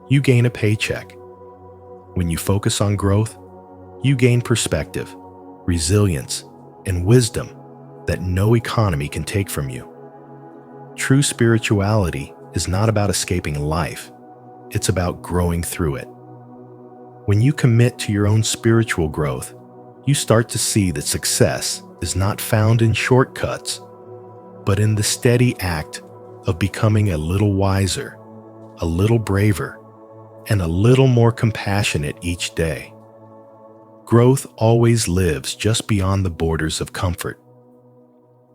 Speaker 1: you gain a paycheck. When you focus on growth, you gain perspective, resilience, and wisdom that no economy can take from you. True spirituality is not about escaping life, it's about growing through it. When you commit to your own spiritual growth, you start to see that success is not found in shortcuts, but in the steady act of becoming a little wiser, a little braver, and a little more compassionate each day. Growth always lives just beyond the borders of comfort.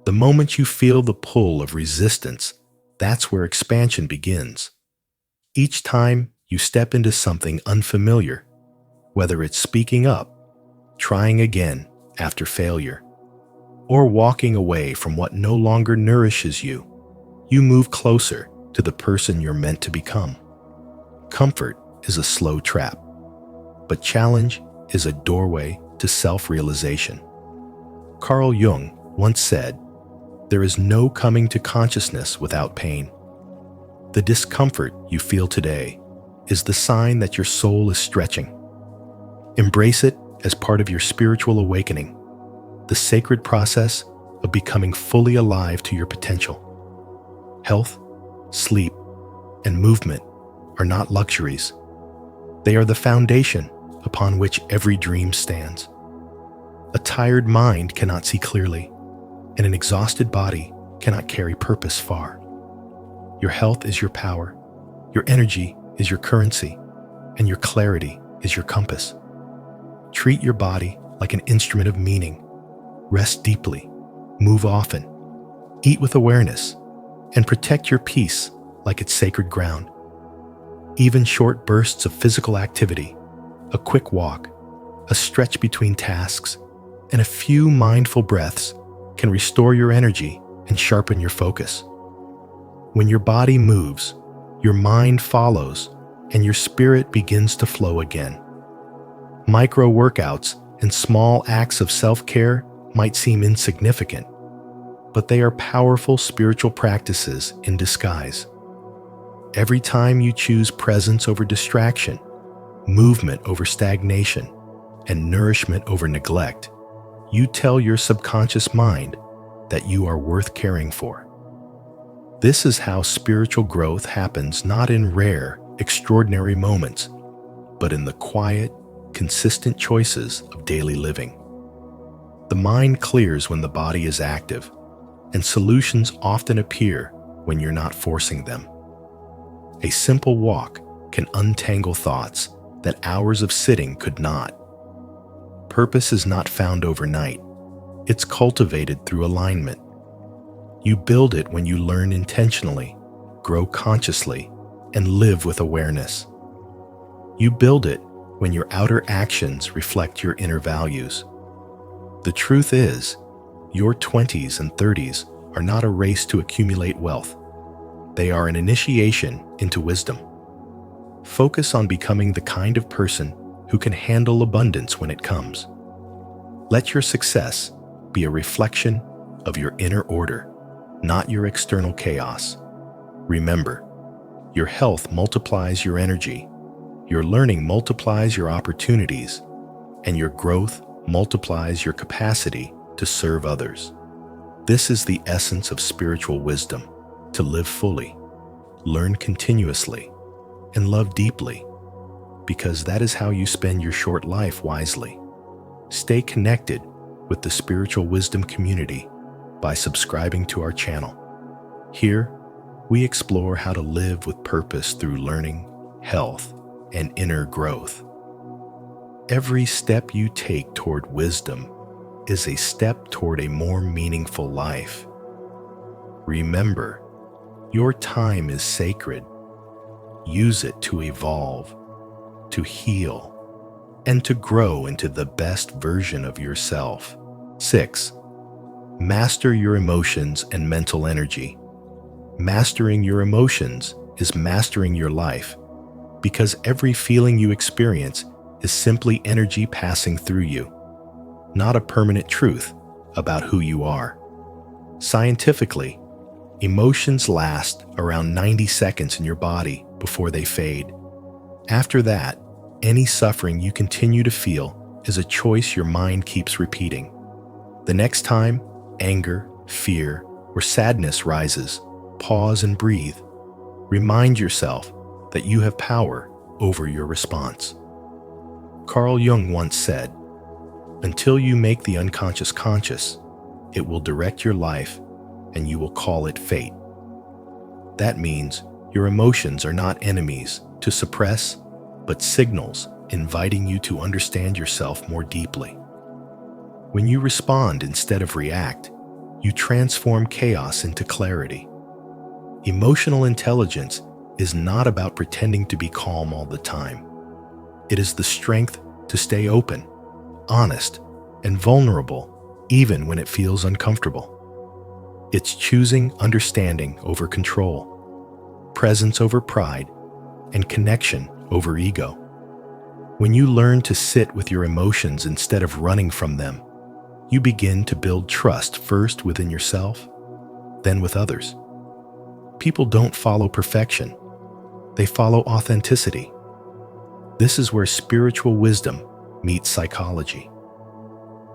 Speaker 1: The moment you feel the pull of resistance, that's where expansion begins. Each time you step into something unfamiliar, whether it's speaking up, trying again after failure, or walking away from what no longer nourishes you, you move closer to the person you're meant to become. Comfort is a slow trap, but challenge is a doorway to self-realization. Carl Jung once said, "There is no coming to consciousness without pain." The discomfort you feel today is the sign that your soul is stretching. Embrace it as part of your spiritual awakening, the sacred process of becoming fully alive to your potential. Health, sleep, and movement are not luxuries. They are the foundation upon which every dream stands. A tired mind cannot see clearly, and an exhausted body cannot carry purpose far. Your health is your power, your energy is your currency, and your clarity is your compass. Treat your body like an instrument of meaning. Rest deeply, move often, eat with awareness, and protect your peace like it's sacred ground. Even short bursts of physical activity, a quick walk, a stretch between tasks, and a few mindful breaths can restore your energy and sharpen your focus. When your body moves, your mind follows, and your spirit begins to flow again. Micro workouts and small acts of self-care might seem insignificant, but they are powerful spiritual practices in disguise. Every time you choose presence over distraction, movement over stagnation, and nourishment over neglect, you tell your subconscious mind that you are worth caring for. This is how spiritual growth happens, not in rare, extraordinary moments, but in the quiet, consistent choices of daily living. The mind clears when the body is active, and solutions often appear when you're not forcing them. A simple walk can untangle thoughts that hours of sitting could not. Purpose is not found overnight. It's cultivated through alignment. You build it when you learn intentionally, grow consciously, and live with awareness. You build it when your outer actions reflect your inner values. The truth is, your 20s and 30s are not a race to accumulate wealth. They are an initiation into wisdom. Focus on becoming the kind of person who can handle abundance when it comes. Let your success be a reflection of your inner order, not your external chaos. Remember, your health multiplies your energy, your learning multiplies your opportunities, and your growth multiplies your capacity to serve others. This is the essence of spiritual wisdom: to live fully, learn continuously, and love deeply, because that is how you spend your short life wisely. Stay connected with the Spiritual Wisdom community by subscribing to our channel. Here, we explore how to live with purpose through learning, health, and inner growth. Every step you take toward wisdom is a step toward a more meaningful life. Remember, your time is sacred. Use it to evolve, to heal, and to grow into the best version of yourself. 6. Master your emotions and mental energy. Mastering your emotions is mastering your life, because every feeling you experience is simply energy passing through you, not a permanent truth about who you are. Scientifically, emotions last around 90 seconds in your body before they fade. After that, any suffering you continue to feel is a choice your mind keeps repeating. The next time anger, fear, or sadness rises, pause and breathe. Remind yourself that you have power over your response. Carl Jung once said, "Until you make the unconscious conscious, it will direct your life and you will call it fate." That means your emotions are not enemies to suppress, but signals inviting you to understand yourself more deeply. When you respond instead of react, you transform chaos into clarity. Emotional intelligence is not about pretending to be calm all the time. It is the strength to stay open, honest, and vulnerable even when it feels uncomfortable. It's choosing understanding over control, presence over pride, and connection over ego. When you learn to sit with your emotions instead of running from them, you begin to build trust first within yourself, then with others. People don't follow perfection. They follow authenticity. This is where spiritual wisdom meets psychology.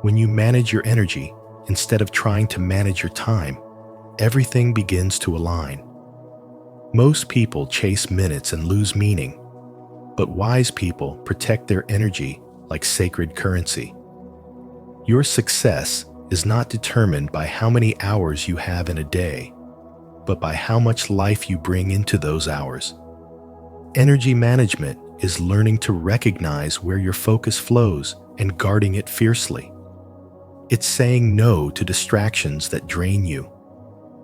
Speaker 1: When you manage your energy instead of trying to manage your time, everything begins to align. Most people chase minutes and lose meaning, but wise people protect their energy like sacred currency. Your success is not determined by how many hours you have in a day, but by how much life you bring into those hours. Energy management is learning to recognize where your focus flows and guarding it fiercely. It's saying no to distractions that drain you,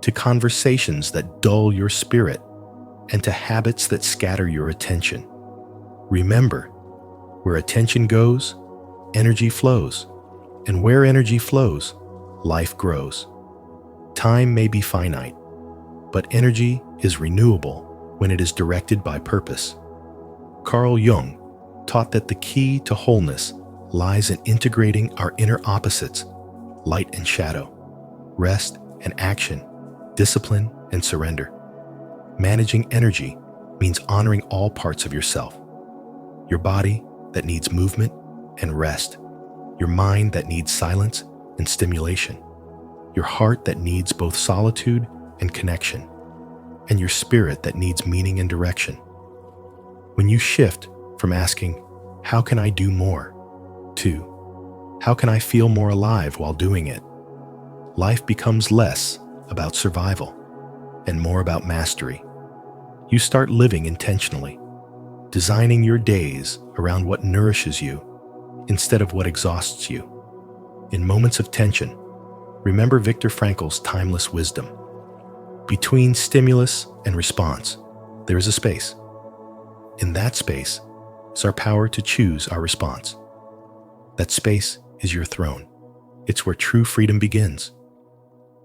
Speaker 1: to conversations that dull your spirit, and to habits that scatter your attention. Remember, where attention goes, energy flows, and where energy flows, life grows. Time may be finite, but energy is renewable when it is directed by purpose. Carl Jung taught that the key to wholeness lies in integrating our inner opposites, light and shadow, rest and action, discipline and surrender. Managing energy means honoring all parts of yourself. Your body that needs movement and rest, your mind that needs silence and stimulation, your heart that needs both solitude and connection, and your spirit that needs meaning and direction. When you shift from asking, "How can I do more?" to, "How can I feel more alive while doing it?" life becomes less about survival and more about mastery. You start living intentionally, designing your days around what nourishes you instead of what exhausts you. In moments of tension, remember Viktor Frankl's timeless wisdom. Between stimulus and response, there is a space. In that space is our power to choose our response. That space is your throne. It's where true freedom begins.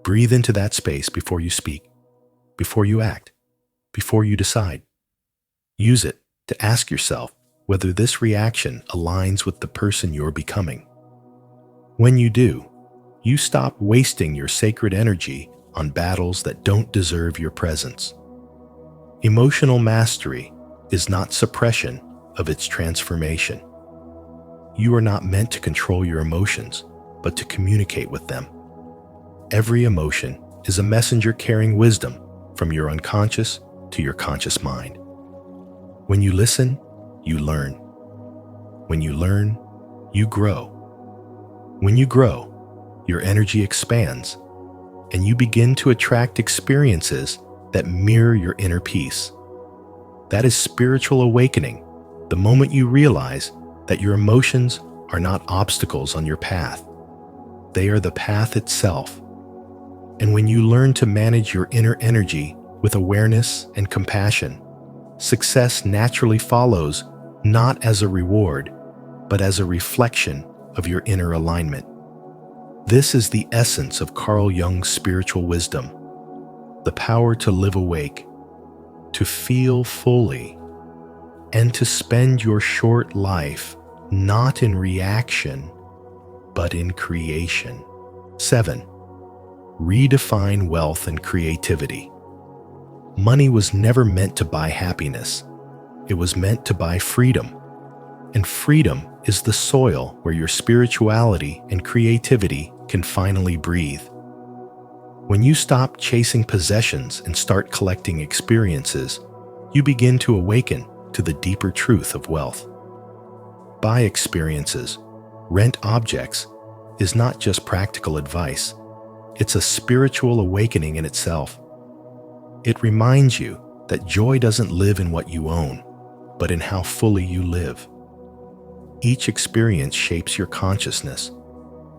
Speaker 1: Breathe into that space before you speak, before you act, before you decide. Use it to ask yourself whether this reaction aligns with the person you're becoming. When you do, you stop wasting your sacred energy on battles that don't deserve your presence. Emotional mastery is not suppression of its transformation. You are not meant to control your emotions, but to communicate with them. Every emotion is a messenger carrying wisdom from your unconscious to your conscious mind. When you listen, you learn. When you learn, you grow. When you grow, your energy expands, and you begin to attract experiences that mirror your inner peace. That is spiritual awakening, the moment you realize that your emotions are not obstacles on your path. They are the path itself. And when you learn to manage your inner energy with awareness and compassion, success naturally follows, not as a reward, but as a reflection of your inner alignment. This is the essence of Carl Jung's spiritual wisdom, the power to live awake, to feel fully, and to spend your short life not in reaction, but in creation. 7. Redefine wealth and creativity. Money was never meant to buy happiness. It was meant to buy freedom. And freedom is the soil where your spirituality and creativity can finally breathe. When you stop chasing possessions and start collecting experiences, you begin to awaken to the deeper truth of wealth. Buy experiences, rent objects, is not just practical advice. It's a spiritual awakening in itself. It reminds you that joy doesn't live in what you own, but in how fully you live. Each experience shapes your consciousness,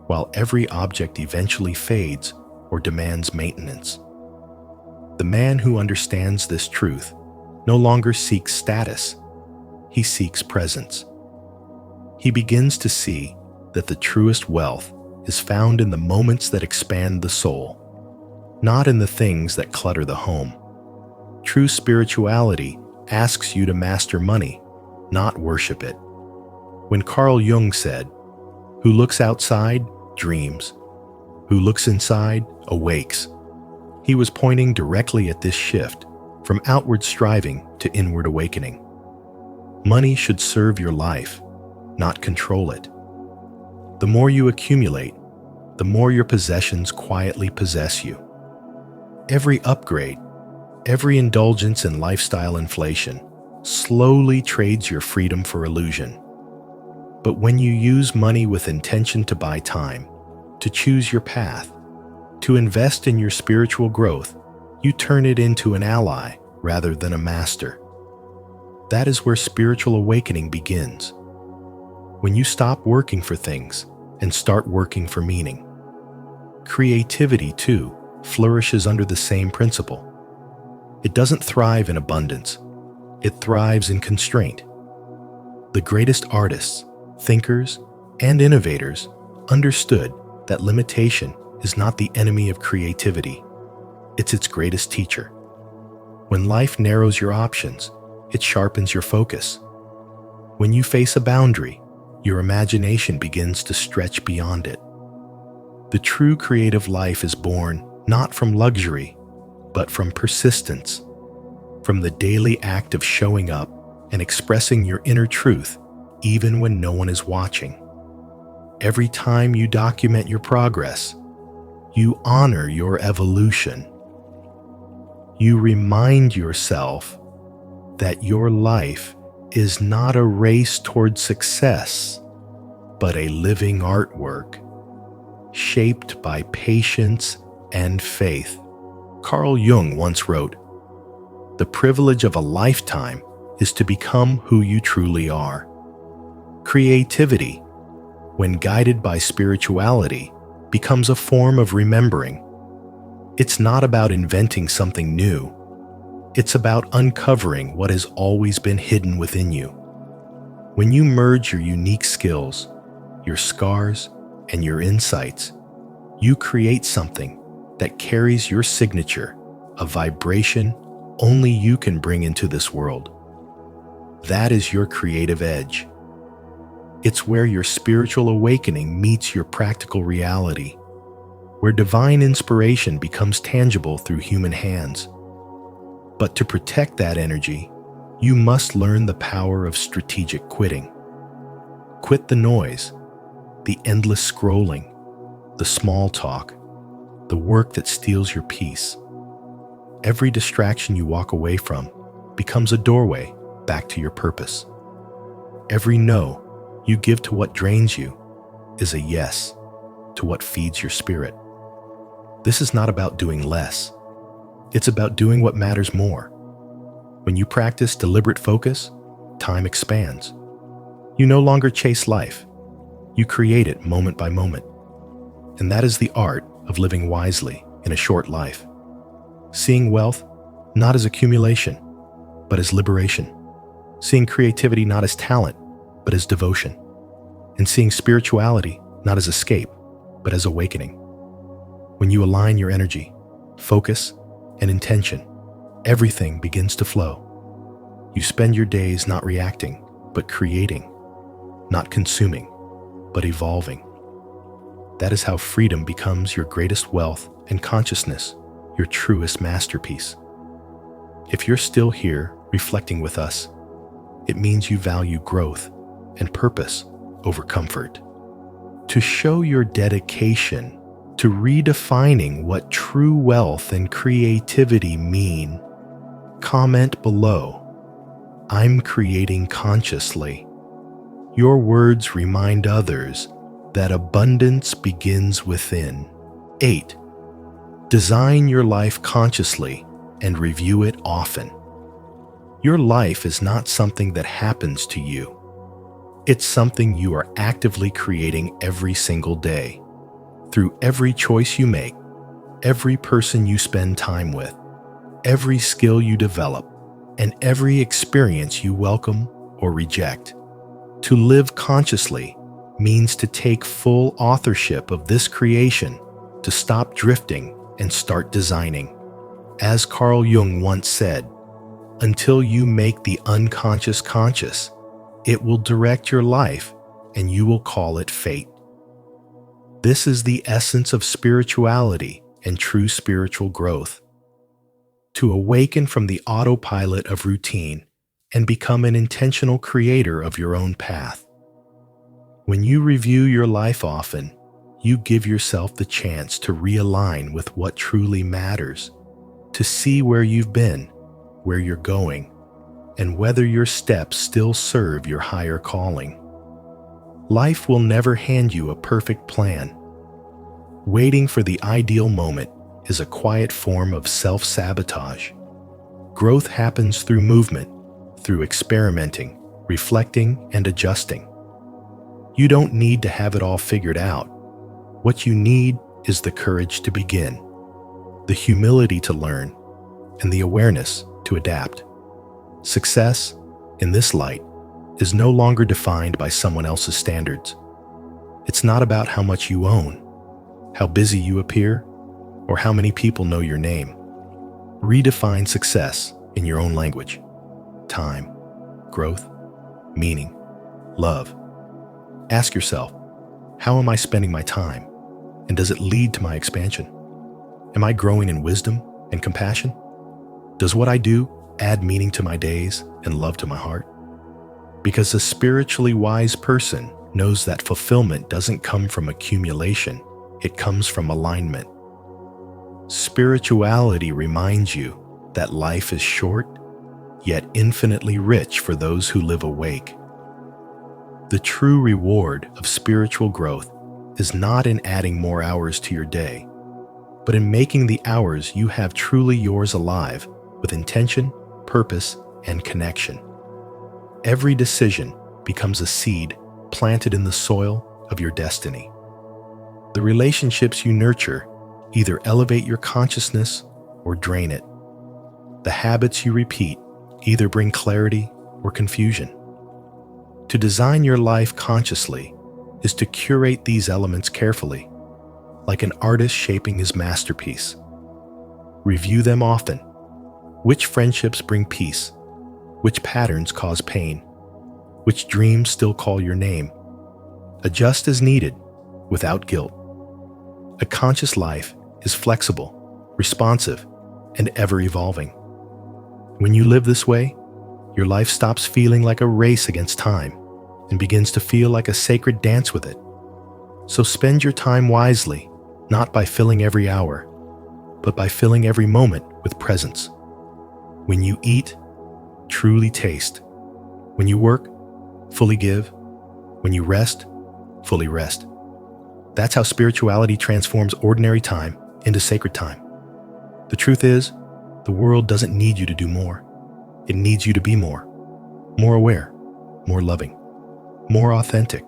Speaker 1: while every object eventually fades or demands maintenance. The man who understands this truth no longer seeks status, he seeks presence. He begins to see that the truest wealth is found in the moments that expand the soul, not in the things that clutter the home. True spirituality asks you to master money, not worship it. When Carl Jung said, "Who looks outside dreams, who looks inside awakes," he was pointing directly at this shift from outward striving to inward awakening. Money should serve your life, not control it. The more you accumulate, the more your possessions quietly possess you. Every upgrade, every indulgence in lifestyle inflation slowly trades your freedom for illusion. But when you use money with intention to buy time, to choose your path, to invest in your spiritual growth, you turn it into an ally rather than a master. That is where spiritual awakening begins. When you stop working for things and start working for meaning. Creativity, too, flourishes under the same principle. It doesn't thrive in abundance. It thrives in constraint. The greatest artists, thinkers, and innovators understood that limitation is not the enemy of creativity. It's its greatest teacher. When life narrows your options, it sharpens your focus. When you face a boundary, your imagination begins to stretch beyond it. The true creative life is born not from luxury, but from persistence, from the daily act of showing up and expressing your inner truth even when no one is watching. Every time you document your progress, you honor your evolution. You remind yourself that your life is not a race toward success, but a living artwork shaped by patience and faith. Carl Jung once wrote, "The privilege of a lifetime is to become who you truly are." Creativity, when guided by spirituality, becomes a form of remembering. It's not about inventing something new. It's about uncovering what has always been hidden within you. When you merge your unique skills, your scars, and your insights, you create something that carries your signature, a vibration only you can bring into this world. That is your creative edge. It's where your spiritual awakening meets your practical reality, where divine inspiration becomes tangible through human hands. But to protect that energy, you must learn the power of strategic quitting. Quit the noise, the endless scrolling, the small talk, the work that steals your peace. Every distraction you walk away from becomes a doorway back to your purpose. Every no you give to what drains you is a yes to what feeds your spirit. This is not about doing less. It's about doing what matters more. When you practice deliberate focus, time expands. You no longer chase life. You create it moment by moment. And that is the art of living wisely in a short life. Seeing wealth not as accumulation, but as liberation. Seeing creativity not as talent, but as devotion. And seeing spirituality not as escape, but as awakening. When you align your energy, focus, and intention, everything begins to flow. You spend your days not reacting, but creating, not consuming, but evolving. That is how freedom becomes your greatest wealth and consciousness, your truest masterpiece. If you're still here reflecting with us, it means you value growth and purpose over comfort. To show your dedication to redefining what true wealth and creativity mean, comment below, "I'm creating consciously." Your words remind others that abundance begins within. 8. Design your life consciously and review it often. Your life is not something that happens to you. It's something you are actively creating every single day. Through every choice you make, every person you spend time with, every skill you develop, and every experience you welcome or reject. To live consciously means to take full authorship of this creation, to stop drifting and start designing. As Carl Jung once said, "Until you make the unconscious conscious, it will direct your life and you will call it fate." This is the essence of spirituality and true spiritual growth. To awaken from the autopilot of routine and become an intentional creator of your own path. When you review your life often, you give yourself the chance to realign with what truly matters, to see where you've been, where you're going, and whether your steps still serve your higher calling. Life will never hand you a perfect plan. Waiting for the ideal moment is a quiet form of self-sabotage. Growth happens through movement, through experimenting, reflecting, and adjusting. You don't need to have it all figured out. What you need is the courage to begin, the humility to learn, and the awareness to adapt. Success, in this light, is no longer defined by someone else's standards. It's not about how much you own, how busy you appear, or how many people know your name. Redefine success in your own language. Time, growth, meaning, love. Ask yourself, how am I spending my time? And does it lead to my expansion? Am I growing in wisdom and compassion? Does what I do add meaning to my days and love to my heart? Because a spiritually wise person knows that fulfillment doesn't come from accumulation, it comes from alignment. Spirituality reminds you that life is short, yet infinitely rich for those who live awake. The true reward of spiritual growth is not in adding more hours to your day, but in making the hours you have truly yours alive with intention, purpose, and connection. Every decision becomes a seed planted in the soil of your destiny. The relationships you nurture either elevate your consciousness or drain it. The habits you repeat either bring clarity or confusion. To design your life consciously is to curate these elements carefully, like an artist shaping his masterpiece. Review them often. Which friendships bring peace? Which patterns cause pain? Which dreams still call your name? Adjust as needed, without guilt. A conscious life is flexible, responsive, and ever-evolving. When you live this way, your life stops feeling like a race against time and begins to feel like a sacred dance with it. So spend your time wisely, not by filling every hour, but by filling every moment with presence. When you eat, truly taste. When you work, fully give. When you rest, fully rest. That's how spirituality transforms ordinary time into sacred time. The truth is, the world doesn't need you to do more. It needs you to be more aware, more loving, more authentic.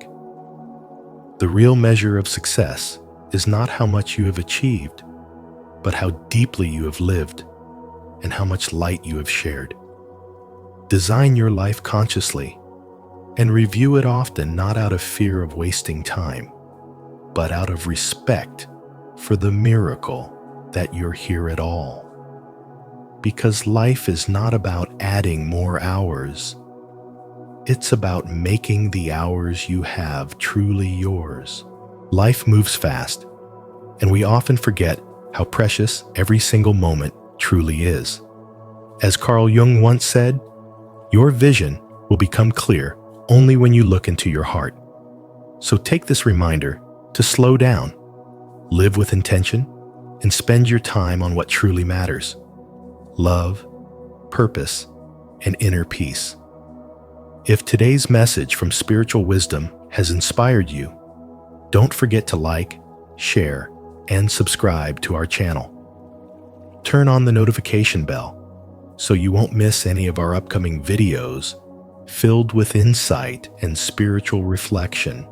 Speaker 1: The real measure of success is not how much you have achieved, but how deeply you have lived and how much light you have shared. Design your life consciously and review it often, not out of fear of wasting time, but out of respect for the miracle that you're here at all. Because life is not about adding more hours. It's about making the hours you have truly yours. Life moves fast, and we often forget how precious every single moment truly is. As Carl Jung once said, your vision will become clear only when you look into your heart. So take this reminder to slow down, live with intention, and spend your time on what truly matters: love, purpose, and inner peace. If today's message from Spiritual Wisdom has inspired you, don't forget to like, share, and subscribe to our channel. Turn on the notification bell so you won't miss any of our upcoming videos filled with insight and spiritual reflection.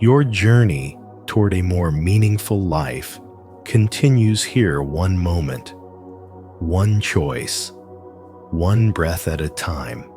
Speaker 1: Your journey toward a more meaningful life continues here, one moment, one choice, one breath at a time.